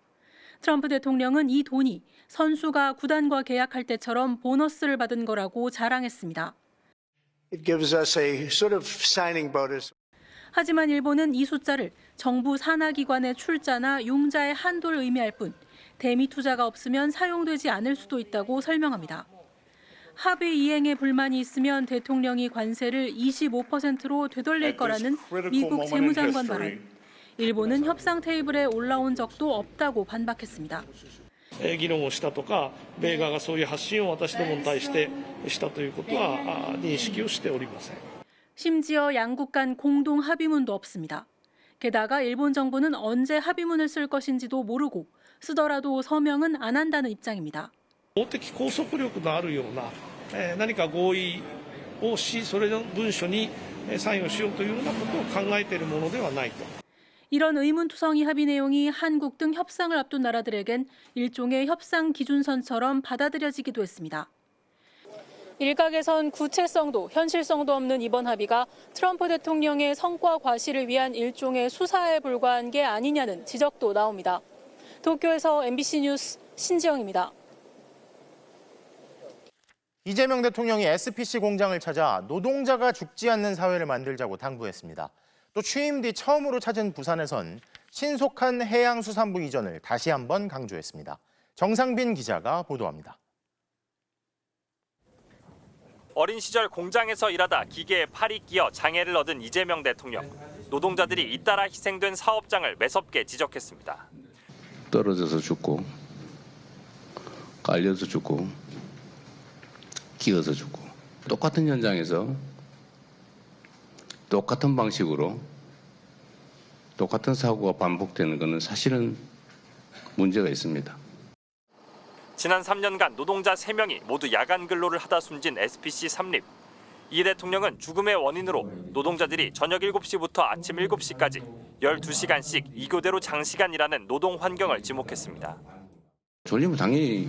트럼프 대통령은 이 돈이 선수가 구단과 계약할 때처럼 보너스를 받은 거라고 자랑했습니다. It gives us a sort of signing bonus. 하지만 일본은 이 숫자를 정부 산하기관의 출자나 융자의 한도를 의미할 뿐 대미 투자가 없으면 사용되지 않을 수도 있다고 설명합니다. 합의 이행에 불만이 있으면 대통령이 관세를 25%로 되돌릴 거라는 미국 재무장관 발언. 일본은 협상 테이블에 올라온 적도 없다고 반박했습니다. 심지어 양국 간 공동 합의문도 없습니다. 게다가 일본 정부는 언제 합의문을 쓸 것인지도 모르고 쓰더라도 서명은 안 한다는 입장입니다. 法的拘束力のあるような何か合意をし、それの文書にサインをしようというようなことを考えているものではないと。 이런 의문투성이 합의 내용이 한국 등 협상을 앞둔 나라들에겐 일종의 협상 기준선처럼 받아들여지기도 했습니다. 일각에선 구체성도 현실성도 없는 이번 합의가 트럼프 대통령의 성과 과시를 위한 일종의 수사에 불과한 게 아니냐는 지적도 나옵니다. 도쿄에서 MBC 뉴스 신지영입니다. 이재명 대통령이 SPC 공장을 찾아 노동자가 죽지 않는 사회를 만들자고 당부했습니다. 또 취임 뒤 처음으로 찾은 부산에선 신속한 해양수산부 이전을 다시 한번 강조했습니다. 정상빈 기자가 보도합니다. 어린 시절 공장에서 일하다 기계에 팔이 끼어 장애를 얻은 이재명 대통령. 노동자들이 잇따라 희생된 사업장을 매섭게 지적했습니다. 떨어져서 죽고, 깔려서 죽고, 끼어서 죽고. 똑같은 현장에서 똑같은 방식으로 똑같은 사고가 반복되는 것은 사실은 문제가 있습니다. 지난 3년간 노동자 3명이 모두 야간 근로를 하다 숨진 SPC 삼립. 이 대통령은 죽음의 원인으로 노동자들이 저녁 7시부터 아침 7시까지 12시간씩 2교대로 장시간 일하는 노동 환경을 지목했습니다. 졸리면 당연히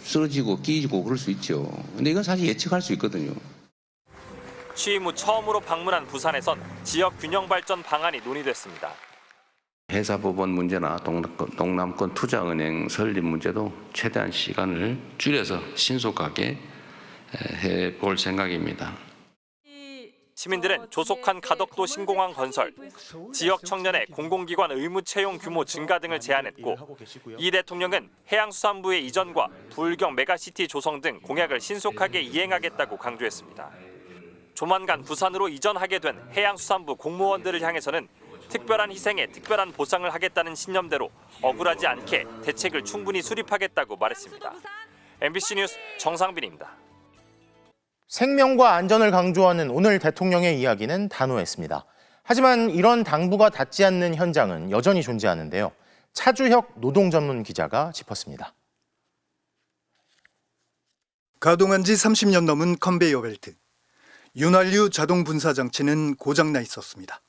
쓰러지고 끼지고 그럴 수 있죠. 근데 이건 사실 예측할 수 있거든요. 취임 후 처음으로 방문한 부산에선 지역 균형 발전 방안이 논의됐습니다. 회사법원 문제나 동남권 투자은행 설립 문제도 최대한 시간을 줄여서 신속하게 해볼 생각입니다. 시민들은 조속한 가덕도 신공항 건설, 지역 청년의 공공기관 의무 채용 규모 증가 등을 제안했고, 이 대통령은 해양수산부의 이전과 부울경 메가시티 조성 등 공약을 신속하게 이행하겠다고 강조했습니다. 조만간 부산으로 이전하게 된 해양수산부 공무원들을 향해서는 특별한 희생에 특별한 보상을 하겠다는 신념대로 억울하지 않게 대책을 충분히 수립하겠다고 말했습니다. MBC 뉴스 정상빈입니다. 생명과 안전을 강조하는 오늘 대통령의 이야기는 단호했습니다. 하지만 이런 당부가 닿지 않는 현장은 여전히 존재하는데요. 차주혁 노동전문 기자가 짚었습니다. 가동한 지 30년 넘은 컨베이어 벨트. 윤활유 자동 분사 장치는 고장나 있었습니다.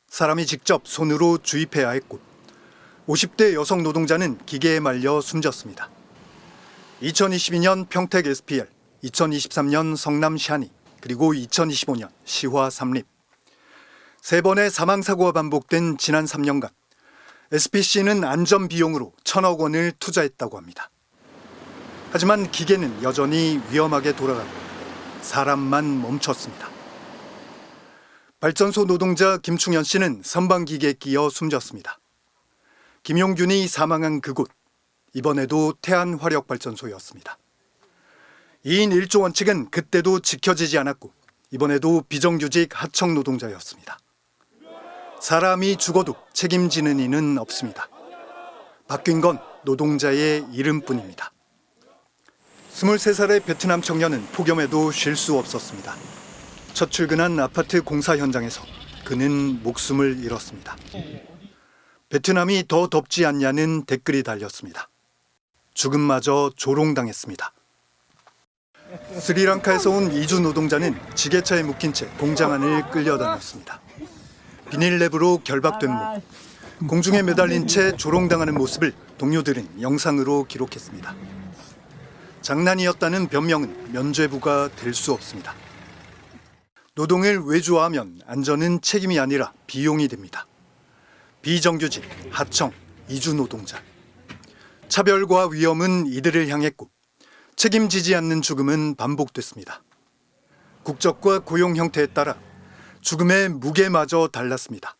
사람이 직접 손으로 주입해야 했고 50대 여성 노동자는 기계에 말려 숨졌습니다. 2022년 평택 SPL, 2023년 성남 샤니, 그리고 2025년 시화 삼립. 3번의 사망사고가 반복된 지난 3년간 SPC는 안전 비용으로 1,000억 원을 투자했다고 합니다. 하지만 기계는 여전히 위험하게 돌아가고 사람만 멈췄습니다. 발전소 노동자 김충현 씨는 선반기계에 끼어 숨졌습니다. 김용균이 사망한 그곳, 이번에도 태안화력발전소였습니다. 2인 1조 원칙은 그때도 지켜지지 않았고 이번에도 비정규직 하청 노동자였습니다. 사람이 죽어도 책임지는 이는 없습니다. 바뀐 건 노동자의 이름뿐입니다. 23살의 베트남 청년은 폭염에도 쉴 수 없었습니다. 첫 출근한 아파트 공사 현장에서 그는 목숨을 잃었습니다. 베트남이 더 덥지 않냐는 댓글이 달렸습니다. 죽음마저 조롱당했습니다. 스리랑카에서 온 이주 노동자는 지게차에 묶인 채 공장 안을 끌려다녔습니다. 비닐랩으로 결박된 몸, 공중에 매달린 채 조롱당하는 모습을 동료들은 영상으로 기록했습니다. 장난이었다는 변명은 면죄부가 될 수 없습니다. 노동을 외주화하면 안전은 책임이 아니라 비용이 됩니다. 비정규직, 하청, 이주 노동자. 차별과 위험은 이들을 향했고 책임지지 않는 죽음은 반복됐습니다. 국적과 고용 형태에 따라 죽음의 무게마저 달랐습니다.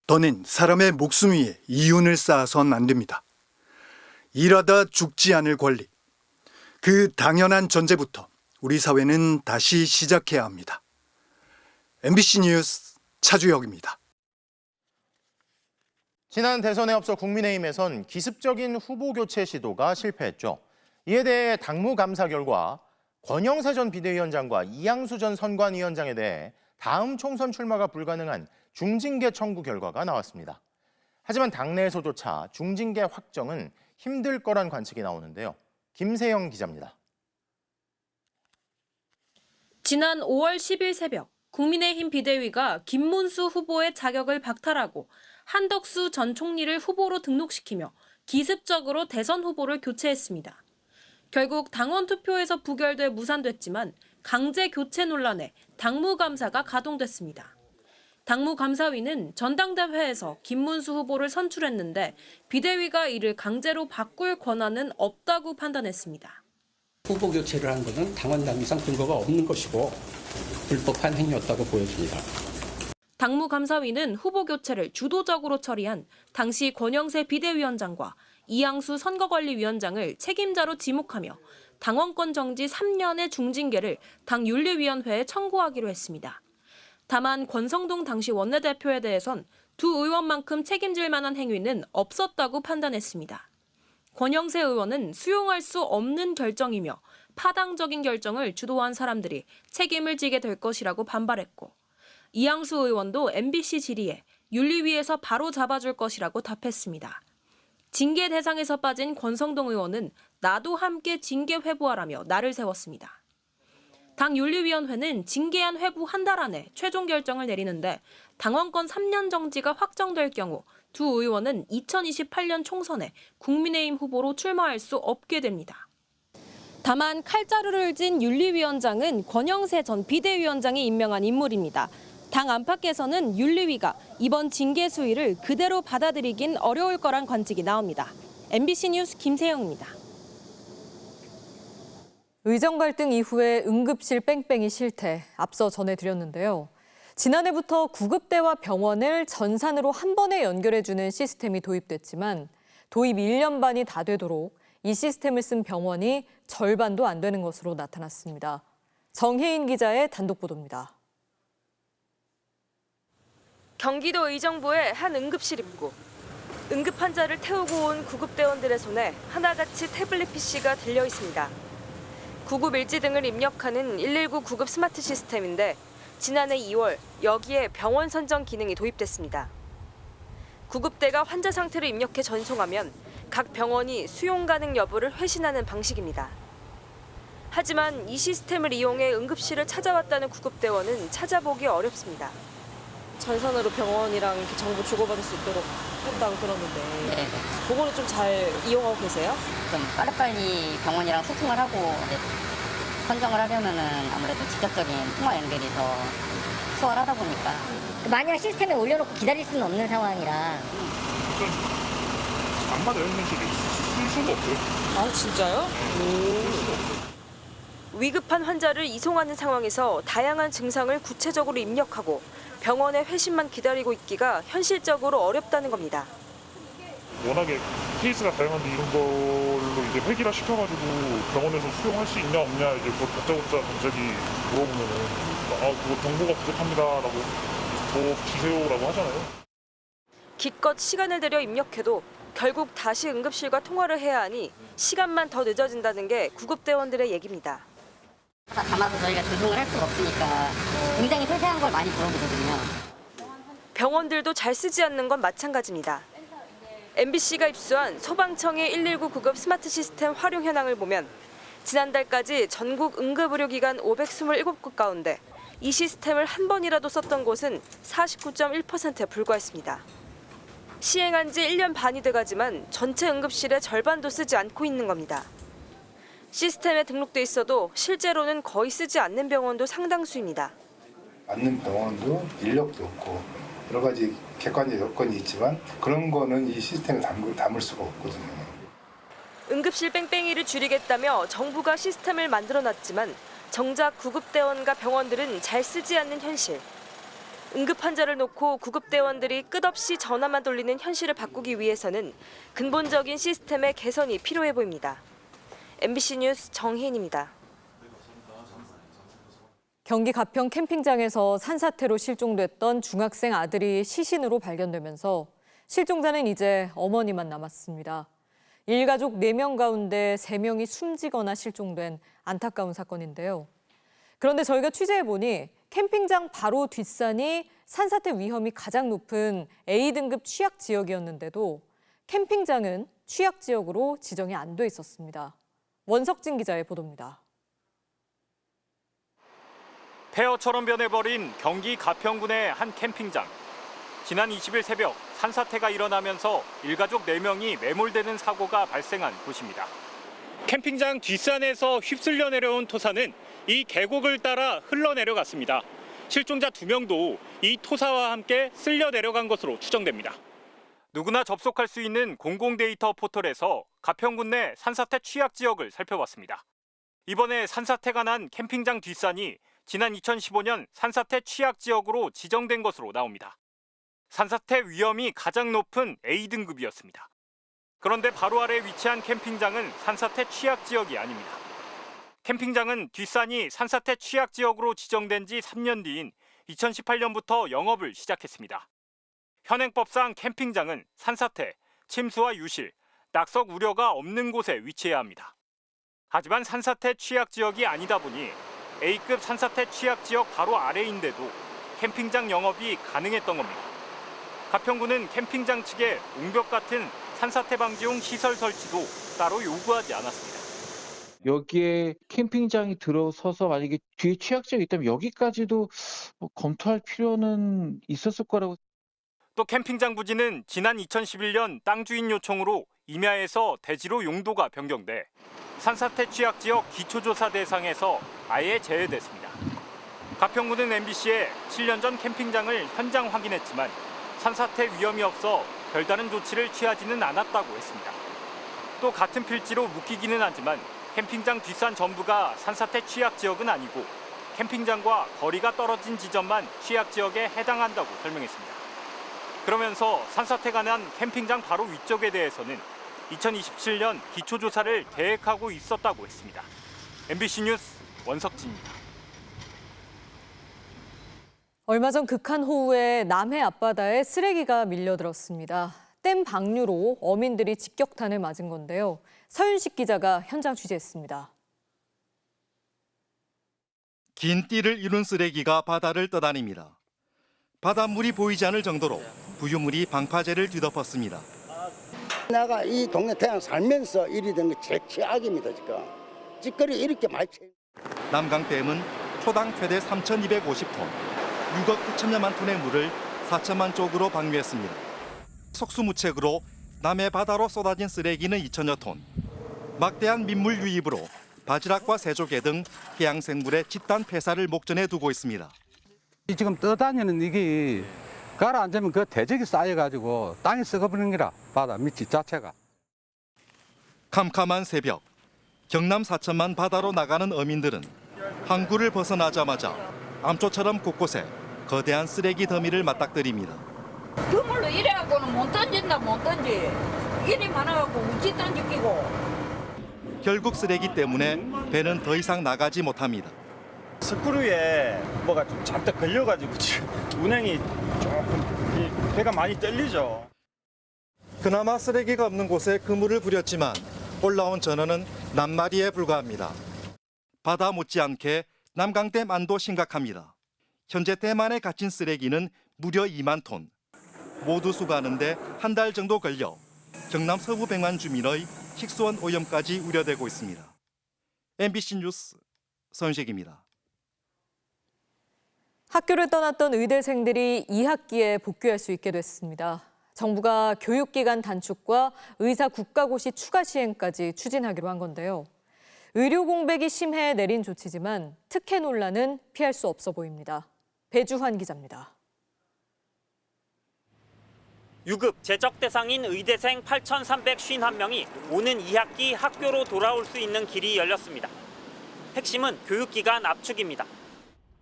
더는 사람의 목숨 위에 이윤을 쌓아선 안 됩니다. 일하다 죽지 않을 권리. 그 당연한 전제부터 우리 사회는 다시 시작해야 합니다. MBC 뉴스 차주혁입니다. 지난 대선에 앞서 국민의힘에선 기습적인 후보 교체 시도가 실패했죠. 이에 대해 당무 감사 결과 권영세 전 비대위원장과 이양수 전 선관위원장에 대해 다음 총선 출마가 불가능한 중징계 청구 결과가 나왔습니다. 하지만 당내에서조차 중징계 확정은 힘들 거란 관측이 나오는데요. 김세영 기자입니다. 지난 5월 10일 새벽 국민의힘 비대위가 김문수 후보의 자격을 박탈하고 한덕수 전 총리를 후보로 등록시키며 기습적으로 대선 후보를 교체했습니다. 결국 당원 투표에서 부결돼 무산됐지만 강제 교체 논란에 당무감사가 가동됐습니다. 당무감사위는 전당대회에서 김문수 후보를 선출했는데 비대위가 이를 강제로 바꿀 권한은 없다고 판단했습니다. 후보 교체를 한 것은 당원 당규상 근거가 없는 것이고 불법한 행위였다고 보여집니다. 당무감사위는 후보 교체를 주도적으로 처리한 당시 권영세 비대위원장과 이양수 선거관리위원장을 책임자로 지목하며 당원권 정지 3년의 중징계를 당 윤리위원회에 청구하기로 했습니다. 다만 권성동 당시 원내대표에 대해선 두 의원만큼 책임질 만한 행위는 없었다고 판단했습니다. 권영세 의원은 수용할 수 없는 결정이며 파당적인 결정을 주도한 사람들이 책임을 지게 될 것이라고 반발했고, 이양수 의원도 MBC 질의에 윤리위에서 바로 잡아줄 것이라고 답했습니다. 징계 대상에서 빠진 권성동 의원은 나도 함께 징계 회부하라며 날을 세웠습니다. 당 윤리위원회는 징계안 회부 한 달 안에 최종 결정을 내리는데 당원권 3년 정지가 확정될 경우 두 의원은 2028년 총선에 국민의힘 후보로 출마할 수 없게 됩니다. 다만 칼자루를 진 윤리위원장은 권영세 전 비대위원장이 임명한 인물입니다. 당 안팎에서는 윤리위가 이번 징계 수위를 그대로 받아들이긴 어려울 거란 관측이 나옵니다. MBC 뉴스 김세영입니다. 의정 갈등 이후에 응급실 뺑뺑이 실태 앞서 전해드렸는데요. 지난해부터 구급대와 병원을 전산으로 한 번에 연결해주는 시스템이 도입됐지만 도입 1년 반이 다 되도록 이 시스템을 쓴 병원이 절반도 안 되는 것으로 나타났습니다. 정혜인 기자의 단독 보도입니다. 경기도 의정부의 한 응급실 입구. 응급 환자를 태우고 온 구급대원들의 손에 하나같이 태블릿 PC가 들려 있습니다. 구급 일지 등을 입력하는 119 구급 스마트 시스템인데 지난해 2월 여기에 병원 선정 기능이 도입됐습니다. 구급대가 환자 상태를 입력해 전송하면 각 병원이 수용 가능 여부를 회신하는 방식입니다. 하지만 이 시스템을 이용해 응급실을 찾아왔다는 구급대원은 찾아보기 어렵습니다. 전산으로 병원이랑 이렇게 정보 주고받을 수 있도록 했다고 들었는데 네. 그거는 좀 잘 이용하고 계세요? 좀 빨리빨리 병원이랑 소통을 하고 선정을 하려면은 아무래도 직접적인 통화 연결이 더 수월하다 보니까 만약 시스템에 올려놓고 기다릴 수는 없는 상황이라 안 맞아요. 현실이 쓸 수가 없어요. 아 진짜요? 위급한 환자를 이송하는 상황에서 다양한 증상을 구체적으로 입력하고 병원의 회신만 기다리고 있기가 현실적으로 어렵다는 겁니다. 워낙에 케이스가 다양한데 이런 걸로 이제 회기라 시켜가지고 병원에서 수용할 수 있냐 없냐 이제 그걸 다짜고짜 갑자기 물어보면은 그거 정보가 부족합니다라고 더 주세요라고 하잖아요. 기껏 시간을 들여 입력해도 결국 다시 응급실과 통화를 해야 하니 시간만 더 늦어진다는 게 구급대원들의 얘기입니다. 다 담아서 저희가 조정을 할 수가 없으니까 굉장히 세세한 걸 많이 물어보거든요. 병원들도 잘 쓰지 않는 건 마찬가지입니다. MBC가 입수한 소방청의 119 구급 스마트 시스템 활용 현황을 보면 지난달까지 전국 응급의료기관 527곳 가운데 이 시스템을 한 번이라도 썼던 곳은 49.1%에 불과했습니다. 시행한 지 1년 반이 돼가지만 전체 응급실의 절반도 쓰지 않고 있는 겁니다. 시스템에 등록돼 있어도 실제로는 거의 쓰지 않는 병원도 상당수입니다. 맞는 병원도 인력도 없고 여러 가지 객관적 여건이 있지만 그런 거는 이 시스템에 담을 수가 없거든요. 응급실 뺑뺑이를 줄이겠다며 정부가 시스템을 만들어놨지만 정작 구급대원과 병원들은 잘 쓰지 않는 현실. 응급 환자를 놓고 구급대원들이 끝없이 전화만 돌리는 현실을 바꾸기 위해서는 근본적인 시스템의 개선이 필요해 보입니다. MBC 뉴스 정혜인입니다. 경기 가평 캠핑장에서 산사태로 실종됐던 중학생 아들이 시신으로 발견되면서 실종자는 이제 어머니만 남았습니다. 일가족 4명 가운데 3명이 숨지거나 실종된 안타까운 사건인데요. 그런데 저희가 취재해보니 캠핑장 바로 뒷산이 산사태 위험이 가장 높은 A등급 취약 지역이었는데도 캠핑장은 취약 지역으로 지정이 안 돼 있었습니다. 원석진 기자의 보도입니다. 폐허처럼 변해버린 경기 가평군의 한 캠핑장. 지난 20일 새벽 산사태가 일어나면서 일가족 4명이 매몰되는 사고가 발생한 곳입니다. 캠핑장 뒷산에서 휩쓸려 내려온 토사는 이 계곡을 따라 흘러내려갔습니다. 실종자 2명도 이 토사와 함께 쓸려 내려간 것으로 추정됩니다. 누구나 접속할 수 있는 공공 데이터 포털에서 가평군 내 산사태 취약 지역을 살펴봤습니다. 이번에 산사태가 난 캠핑장 뒷산이 지난 2015년 산사태 취약 지역으로 지정된 것으로 나옵니다. 산사태 위험이 가장 높은 A등급이었습니다. 그런데 바로 아래 위치한 캠핑장은 산사태 취약 지역이 아닙니다. 캠핑장은 뒷산이 산사태 취약 지역으로 지정된 지 3년 뒤인 2018년부터 영업을 시작했습니다. 현행법상 캠핑장은 산사태, 침수와 유실, 낙석 우려가 없는 곳에 위치해야 합니다. 하지만 산사태 취약 지역이 아니다 보니 A급 산사태 취약 지역 바로 아래인데도 캠핑장 영업이 가능했던 겁니다. 가평군은 캠핑장 측에 옹벽 같은 산사태 방지용 시설 설치도 따로 요구하지 않았습니다. 여기에 캠핑장이 들어서서 만약에 뒤에 취약지역이 있다면 여기까지도 검토할 필요는 있었을 거라고. 또 캠핑장 부지는 지난 2011년 땅 주인 요청으로 임야에서 대지로 용도가 변경돼 산사태 취약 지역 기초조사 대상에서 아예 제외됐습니다. 가평군은 MBC에 7년 전 캠핑장을 현장 확인했지만 산사태 위험이 없어 별다른 조치를 취하지는 않았다고 했습니다. 또 같은 필지로 묶이기는 하지만 캠핑장 뒷산 전부가 산사태 취약 지역은 아니고 캠핑장과 거리가 떨어진 지점만 취약 지역에 해당한다고 설명했습니다. 그러면서 산사태가 난 캠핑장 바로 위쪽에 대해서는 2027년 기초조사를 계획하고 있었다고 했습니다. MBC 뉴스 원석진입니다. 얼마 전 극한 호우에 남해 앞바다에 쓰레기가 밀려들었습니다. 댐 방류로 어민들이 직격탄을 맞은 건데요. 서윤식 기자가 현장 취재했습니다. 긴 띠를 이룬 쓰레기가 바다를 떠다닙니다. 바닷물이 보이지 않을 정도로 부유물이 방파제를 뒤덮었습니다. 내가 이 동네 태양 살면서 일이 된 게 제일 최악입니다. 지금 찌꺼리 이렇게 많이 채. 남강댐은 초당 최대 3,250톤, 6억 9천여만 톤의 물을 4천만 쪽으로 방류했습니다. 속수무책으로 남해 바다로 쏟아진 쓰레기는 2천여 톤. 막대한 민물 유입으로 바지락과 새조개 등 해양 생물의 집단 폐사를 목전에 두고 있습니다. 지금 떠다니는 이게 가라앉으면 그 대적이 쌓여가지고 땅이 썩어버리는 거라 바다 밑이 자체가. 캄캄한 새벽, 경남 사천만 바다로 나가는 어민들은 항구를 벗어나자마자 암초처럼 곳곳에 거대한 쓰레기 더미를 맞닥뜨립니다. 그물로 이래갖고는 못 던진다 못 던지. 일이 많아갖고 우찌 던지기고. 결국 쓰레기 때문에 배는 더 이상 나가지 못합니다. 스크류에 뭐가 좀 잔뜩 걸려가지고 지금 운행이 조금 배가 많이 떨리죠. 그나마 쓰레기가 없는 곳에 그물을 부렸지만 올라온 전어는 낱마리에 불과합니다. 바다 못지않게 남강댐 안도 심각합니다. 현재 댐 안에 갇힌 쓰레기는 무려 2만 톤. 모두 수거하는데 한 달 정도 걸려 경남 서부 백만 주민의 식수원 오염까지 우려되고 있습니다. MBC 뉴스 서윤식입니다. 학교를 떠났던 의대생들이 2학기에 복귀할 수 있게 됐습니다. 정부가 교육기간 단축과 의사 국가고시 추가 시행까지 추진하기로 한 건데요. 의료 공백이 심해 내린 조치지만 특혜 논란은 피할 수 없어 보입니다. 배주환 기자입니다. 유급 제적 대상인 의대생 8,351명이 오는 2학기 학교로 돌아올 수 있는 길이 열렸습니다. 핵심은 교육기간 압축입니다.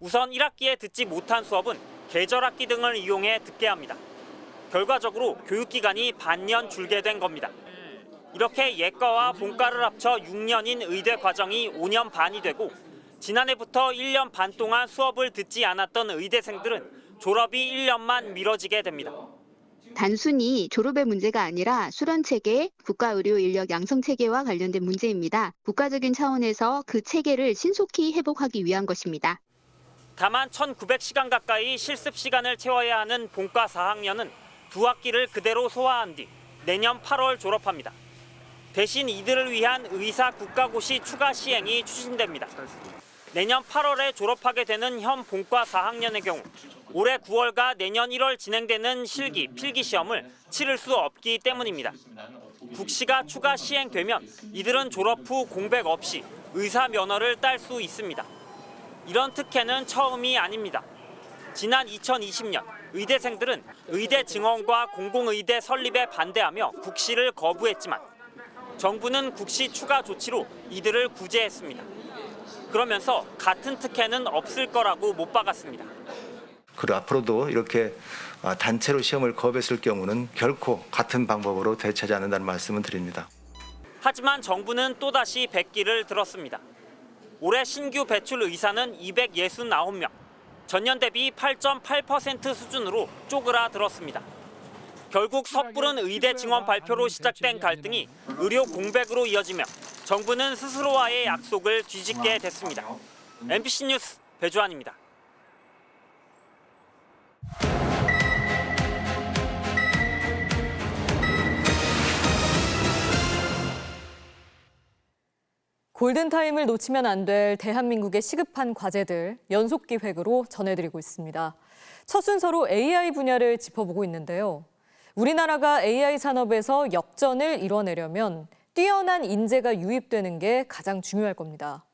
우선 1학기에 듣지 못한 수업은 계절학기 등을 이용해 듣게 합니다. 결과적으로 교육기간이 반년 줄게 된 겁니다. 이렇게 예과와 본과를 합쳐 6년인 의대 과정이 5년 반이 되고 지난해부터 1년 반 동안 수업을 듣지 않았던 의대생들은 졸업이 1년만 미뤄지게 됩니다. 단순히 졸업의 문제가 아니라 수련체계, 국가의료인력 양성체계와 관련된 문제입니다. 국가적인 차원에서 그 체계를 신속히 회복하기 위한 것입니다. 다만 1,900시간 가까이 실습 시간을 채워야 하는 본과 4학년은 2학기를 그대로 소화한 뒤 내년 8월 졸업합니다. 대신 이들을 위한 의사 국가고시 추가 시행이 추진됩니다. 내년 8월에 졸업하게 되는 현 본과 4학년의 경우 올해 9월과 내년 1월 진행되는 실기, 필기 시험을 치를 수 없기 때문입니다. 국시가 추가 시행되면 이들은 졸업 후 공백 없이 의사 면허를 딸 수 있습니다. 이런 특혜는 처음이 아닙니다. 지난 2020년 의대생들은 의대 증원과 공공의대 설립에 반대하며 국시를 거부했지만 정부는 국시 추가 조치로 이들을 구제했습니다. 그러면서 같은 특혜는 없을 거라고 못 박았습니다. 그리고 앞으로도 이렇게 단체로 시험을 거부했을 경우는 결코 같은 방법으로 대처하지 않는다는 말씀을 드립니다. 하지만 정부는 또다시 백기를 들었습니다. 올해 신규 배출 의사는 269명, 전년 대비 8.8% 수준으로 쪼그라들었습니다. 결국 섣부른 의대 증원 발표로 시작된 갈등이 의료 공백으로 이어지며 정부는 스스로와의 약속을 뒤집게 됐습니다. MBC 뉴스 배주환입니다. 골든타임을 놓치면 안 될 대한민국의 시급한 과제들 연속 기획으로 전해드리고 있습니다. 첫 순서로 AI 분야를 짚어보고 있는데요. 우리나라가 AI 산업에서 역전을 이뤄내려면 뛰어난 인재가 유입되는 게 가장 중요할 겁니다.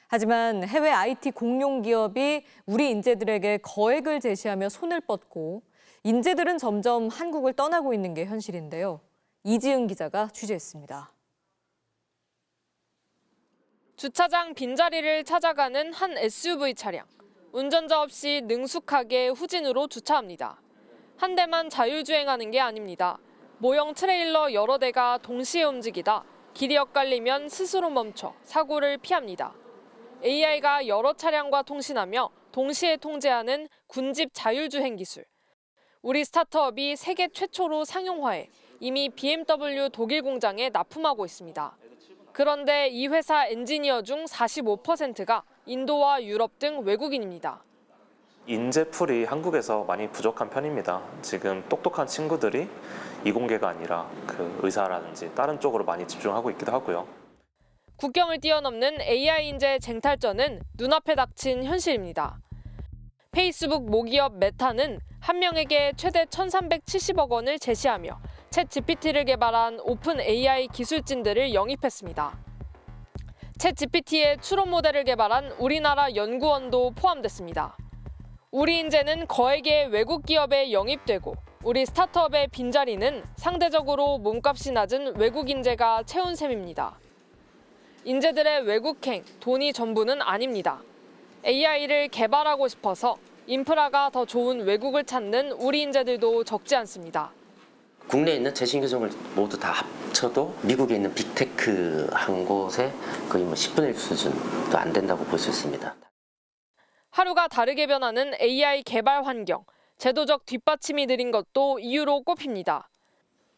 하지만 해외 IT 공룡 기업이 우리 인재들에게 거액을 제시하며 손을 뻗고 인재들은 점점 한국을 떠나고 있는 게 현실인데요. 이지은 기자가 취재했습니다. 주차장 빈자리를 찾아가는 한 SUV 차량. 운전자 없이 능숙하게 후진으로 주차합니다. 한 대만 자율주행하는 게 아닙니다. 모형 트레일러 여러 대가 동시에 움직이다 길이 엇갈리면 스스로 멈춰 사고를 피합니다. AI가 여러 차량과 통신하며 동시에 통제하는 군집 자율주행 기술. 우리 스타트업이 세계 최초로 상용화해 이미 BMW 독일 공장에 납품하고 있습니다. 그런데 이 회사 엔지니어 중 45%가 인도와 유럽 등 외국인입니다. 인재풀이 한국에서 많이 부족한 편입니다. 지금 똑똑한 친구들이 이공계가 아니라 그 의사라든지 다른 쪽으로 많이 집중하고 있기도 하고요. 국경을 뛰어넘는 AI 인재 쟁탈전은 눈앞에 닥친 현실입니다. 페이스북 모기업 메타는 한 명에게 최대 1,370억 원을 제시하며 챗GPT를 개발한 오픈 AI 기술진들을 영입했습니다. 챗GPT의 추론 모델을 개발한 우리나라 연구원도 포함됐습니다. 우리 인재는 거액의 외국 기업에 영입되고 우리 스타트업의 빈자리는 상대적으로 몸값이 낮은 외국 인재가 채운 셈입니다. 인재들의 외국행, 돈이 전부는 아닙니다. AI를 개발하고 싶어서 인프라가 더 좋은 외국을 찾는 우리 인재들도 적지 않습니다. 국내에 있는 재신 교정을 모두 다 합쳐도 미국에 있는 빅테크 한 곳에 거의 10분의 1 수준도 안 된다고 볼 수 있습니다. 하루가 다르게 변하는 AI 개발 환경, 제도적 뒷받침이 느린 것도 이유로 꼽힙니다.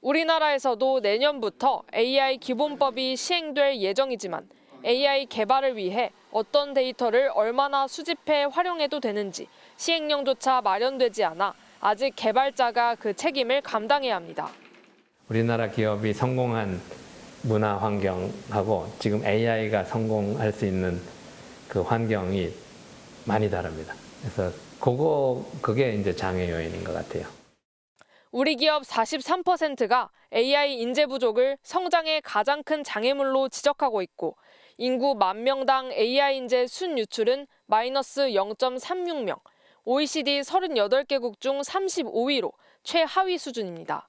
우리나라에서도 내년부터 AI 기본법이 시행될 예정이지만 AI 개발을 위해 어떤 데이터를 얼마나 수집해 활용해도 되는지 시행령조차 마련되지 않아 아직 개발자가 그 책임을 감당해야 합니다. 우리나라 기업이 성공한 문화 환경하고 지금 AI가 성공할 수 있는 그 환경이 많이 다릅니다. 그래서 그게 이제 장애 요인인 것 같아요. 우리 기업 43%가 AI 인재 부족을 성장의 가장 큰 장애물로 지적하고 있고 인구 10,000명당 AI 인재 순유출은 마이너스 0.36명, OECD 38개국 중 35위로 최하위 수준입니다.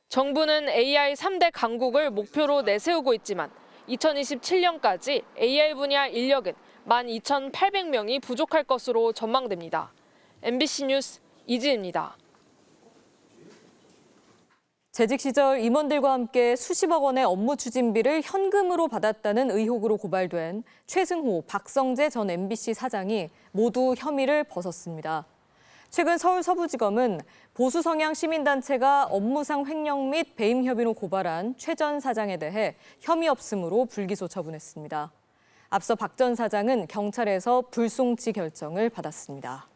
정부는 AI 3대 강국을 목표로 내세우고 있지만 2027년까지 AI 분야 인력은 12,800명이 부족할 것으로 전망됩니다. MBC 뉴스 이지은입니다. 재직 시절 임원들과 함께 수십억 원의 업무 추진비를 현금으로 받았다는 의혹으로 고발된 최승호, 박성재 전 MBC 사장이 모두 혐의를 벗었습니다. 최근 서울 서부지검은 보수 성향 시민단체가 업무상 횡령 및 배임 혐의로 고발한 최 전 사장에 대해 혐의 없음으로 불기소 처분했습니다. 앞서 박 전 사장은 경찰에서 불송치 결정을 받았습니다.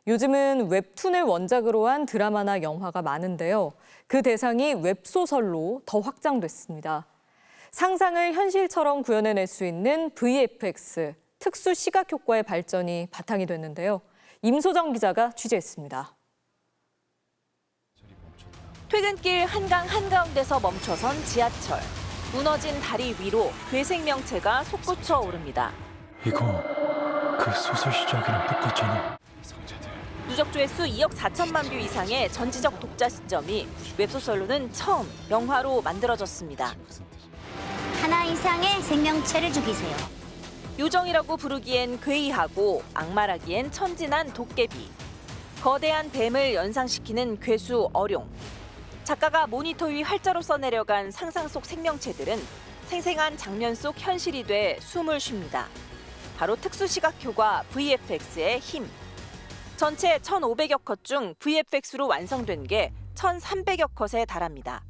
요즘은 웹툰을 원작으로 한 드라마나 영화가 많은데요. 그 대상이 웹소설로 더 확장됐습니다. 상상을 현실처럼 구현해낼 수 있는 VFX, 특수 시각 효과의 발전이 바탕이 됐는데요. 임소정 기자가 취재했습니다. 퇴근길 한강 한가운데서 멈춰선 지하철. 무너진 다리 위로 괴생명체가 솟구쳐 오릅니다. 이거 그 소설 시작이랑 똑같잖아. 누적 조회수 2억 4천만 뷰 이상의 전지적 독자 시점이 웹소설로는 처음 영화로 만들어졌습니다. 하나 이상의 생명체를 죽이세요. 요정이라고 부르기엔 괴이하고 악마라기엔 천진한 도깨비. 거대한 뱀을 연상시키는 괴수 어룡. 작가가 모니터 위 활자로 써내려간 상상 속 생명체들은 생생한 장면 속 현실이 돼 숨을 쉽니다. 바로 특수시각효과 VFX의 힘. 전체 1,500여 컷 중 VFX로 완성된 게 1,300여 컷에 달합니다.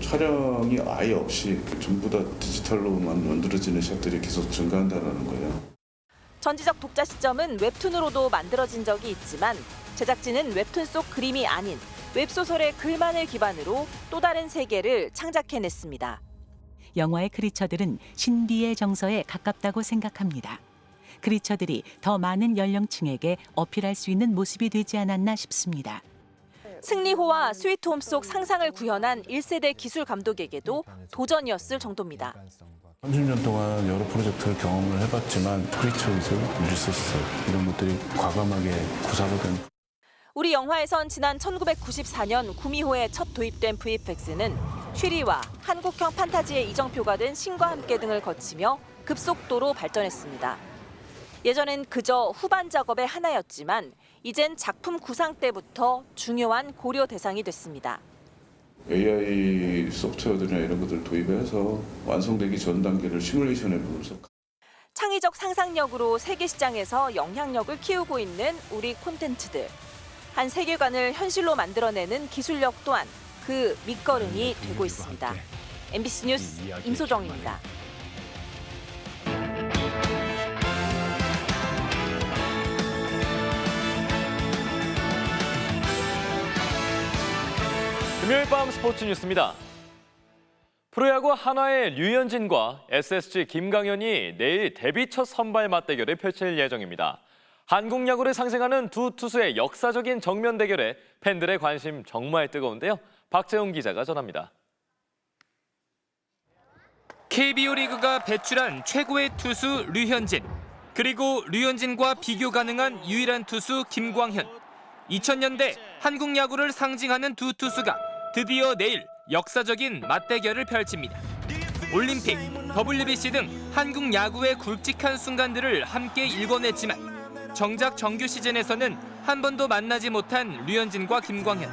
촬영이 아예 없이 전부 다 디지털로만 만들어지는 샷들이 계속 증가한다는 거예요. 전지적 독자 시점은 웹툰으로도 만들어진 적이 있지만 제작진은 웹툰 속 그림이 아닌 웹소설의 글만을 기반으로 또 다른 세계를 창작해냈습니다. 영화의 크리처들은 신비의 정서에 가깝다고 생각합니다. 크리처들이 더 많은 연령층에게 어필할 수 있는 모습이 되지 않았나 싶습니다. 승리호와 스위트홈 속 상상을 구현한 1세대 기술 감독에게도 도전이었을 정도입니다. 30년 동안 여러 프로젝트를 경험을 해봤지만 크리처 기술, 리소스 이런 것들이 과감하게 구사가 된. 우리 영화에선 지난 1994년 구미호에 첫 도입된 VFX는 쉬리와 한국형 판타지의 이정표가 된 신과 함께 등을 거치며 급속도로 발전했습니다. 예전엔 그저 후반 작업의 하나였지만 이젠 작품 구상 때부터 중요한 고려 대상이 됐습니다. AI 소프트웨어들이나 이런 것들을 도입해서 완성되기 전 단계를 시뮬레이션해 보면서 창의적 상상력으로 세계 시장에서 영향력을 키우고 있는 우리 콘텐츠들. 한 세계관을 현실로 만들어내는 기술력 또한 그 밑거름이 되고 있습니다. MBC 뉴스 임소정입니다. 금요일 밤 스포츠 뉴스입니다. 프로야구 한화의 류현진과 SSG 김광현이 내일 데뷔 첫 선발 맞대결을 펼칠 예정입니다. 한국 야구를 상징하는 두 투수의 역사적인 정면 대결에 팬들의 관심 정말 뜨거운데요. 박재웅 기자가 전합니다. KBO 리그가 배출한 최고의 투수 류현진, 그리고 류현진과 비교 가능한 유일한 투수 김광현. 2000년대 한국 야구를 상징하는 두 투수가 드디어 내일 역사적인 맞대결을 펼칩니다. 올림픽, WBC 등 한국 야구의 굵직한 순간들을 함께 일궈냈지만 정작 정규 시즌에서는 한 번도 만나지 못한 류현진과 김광현.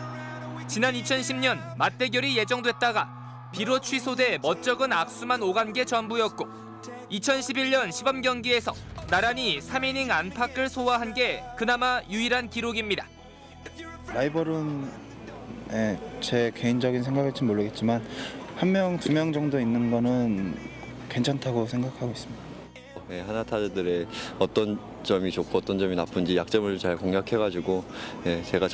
지난 2010년 맞대결이 예정됐다가 비로 취소돼 멋쩍은 악수만 오간 게 전부였고 2011년 시범 경기에서 나란히 3이닝 안팎을 소화한 게 그나마 유일한 기록입니다. 라이벌은 제 개인적인 생각일지 모르겠지만 1명, 2명 정도 있는 거는 괜찮다고 생각하고 있습니다. 하나 타자들의 어떤 점이 좋고 어떤 점이 나쁜지 약점을 잘 공략해가지고 제가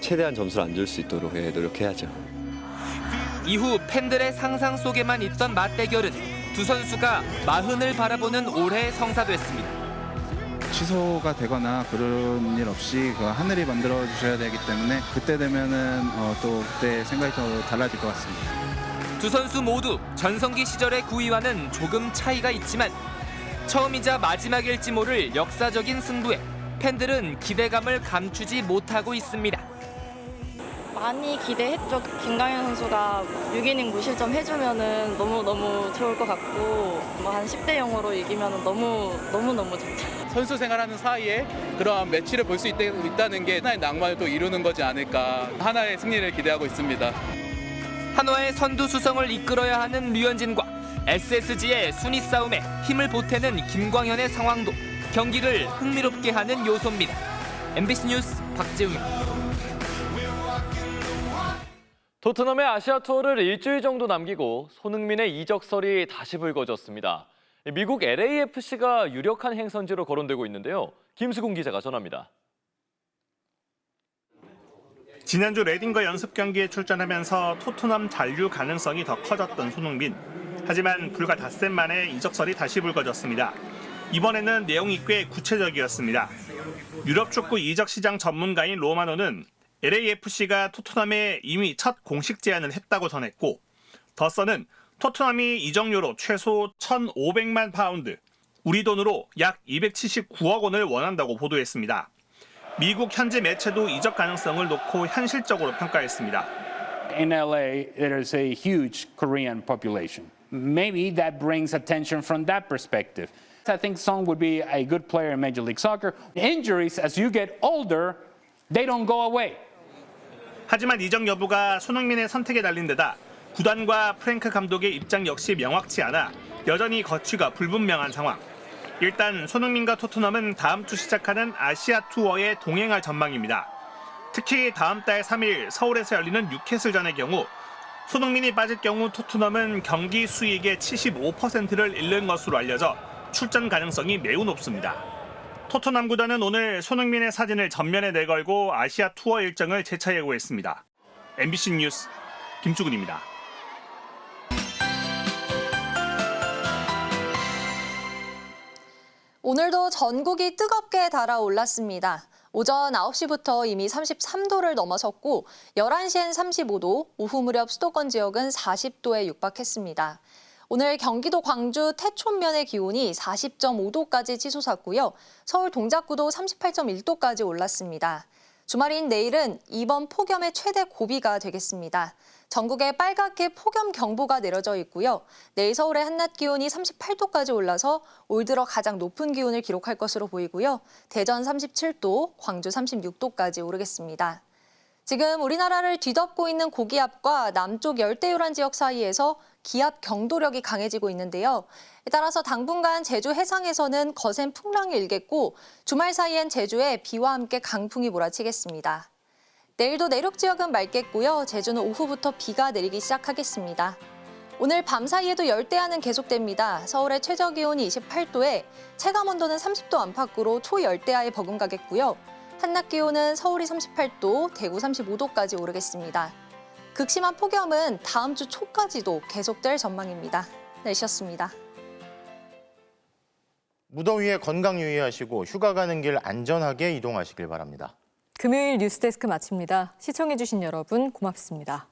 최대한 점수를 안 줄 수 있도록 노력해야죠. 이후 팬들의 상상 속에만 있던 맞대결은 두 선수가 마흔을 바라보는 올해 성사됐습니다. 취소가 되거나 그런 일 없이 그 하늘이 만들어 주셔야 되기 때문에 그때 되면은 또 그때 생각이 더 달라질 것 같습니다. 두 선수 모두 전성기 시절의 9위와는 조금 차이가 있지만 처음이자 마지막일지 모를 역사적인 승부에 팬들은 기대감을 감추지 못하고 있습니다. 많이 기대했죠. 김광현 선수가 6이닝 무실점 해주면은 너무 좋을 것 같고 한 10대 0으로 이기면 너무 좋죠. 선수 생활하는 사이에 그러한 매치를 볼 수 있다는 게 하나의 낭만을 또 이루는 거지 않을까. 하나의 승리를 기대하고 있습니다. 한화의 선두 수성을 이끌어야 하는 류현진과 SSG의 순위 싸움에 힘을 보태는 김광현의 상황도 경기를 흥미롭게 하는 요소입니다. MBC 뉴스 박재웅입니다. 토트넘의 아시아 투어를 일주일 정도 남기고 손흥민의 이적설이 다시 불거졌습니다. 미국 LAFC가 유력한 행선지로 거론되고 있는데요. 김수근 기자가 전합니다. 지난주 레딩과 연습 경기에 출전하면서 토트넘 잔류 가능성이 더 커졌던 손흥민. 하지만 불과 닷새 만에 이적설이 다시 불거졌습니다. 이번에는 내용이 꽤 구체적이었습니다. 유럽 축구 이적 시장 전문가인 로마노는 LAFC가 토트넘에 이미 첫 공식 제안을 했다고 전했고, 더 선은 토트넘이 이적료로 최소 1,500만 파운드, 우리 돈으로 약 279억 원을 원한다고 보도했습니다. 미국 현지 매체도 이적 가능성을 놓고 현실적으로 평가했습니다. In LA, there is a huge Korean population. Maybe that brings attention from that perspective. I think Son would be a good player in Major League Soccer. Injuries, as you get older, they don't go away. 하지만 이적 여부가 손흥민의 선택에 달린 데다 구단과 프랭크 감독의 입장 역시 명확치 않아 여전히 거취가 불분명한 상황. 일단 손흥민과 토트넘은 다음 주 시작하는 아시아 투어에 동행할 전망입니다. 특히 다음 달 3일 서울에서 열리는 뉴캐슬전의 경우 손흥민이 빠질 경우 토트넘은 경기 수익의 75%를 잃는 것으로 알려져 출전 가능성이 매우 높습니다. 토트넘 구단은 오늘 손흥민의 사진을 전면에 내걸고 아시아 투어 일정을 재차 예고했습니다. MBC 뉴스 김수근입니다. 오늘도 전국이 뜨겁게 달아올랐습니다. 오전 9시부터 이미 33도를 넘어섰고 11시엔 35도, 오후 무렵 수도권 지역은 40도에 육박했습니다. 오늘 경기도 광주 태촌면의 기온이 40.5도까지 치솟았고요. 서울 동작구도 38.1도까지 올랐습니다. 주말인 내일은 이번 폭염의 최대 고비가 되겠습니다. 전국에 빨갛게 폭염 경보가 내려져 있고요. 내일 서울의 한낮 기온이 38도까지 올라서 올 들어 가장 높은 기온을 기록할 것으로 보이고요. 대전 37도, 광주 36도까지 오르겠습니다. 지금 우리나라를 뒤덮고 있는 고기압과 남쪽 열대요란 지역 사이에서 기압 경도력이 강해지고 있는데요. 따라서 당분간 제주 해상에서는 거센 풍랑이 일겠고 주말 사이엔 제주에 비와 함께 강풍이 몰아치겠습니다. 내일도 내륙 지역은 맑겠고요. 제주는 오후부터 비가 내리기 시작하겠습니다. 오늘 밤 사이에도 열대야는 계속됩니다. 서울의 최저 기온이 28도에 체감온도는 30도 안팎으로 초열대야에 버금가겠고요. 한낮 기온은 서울이 38도, 대구 35도까지 오르겠습니다. 극심한 폭염은 다음 주 초까지도 계속될 전망입니다. 날씨였습니다. 무더위에 건강 유의하시고 휴가 가는 길 안전하게 이동하시길 바랍니다. 금요일 뉴스데스크 마칩니다. 시청해주신 여러분 고맙습니다.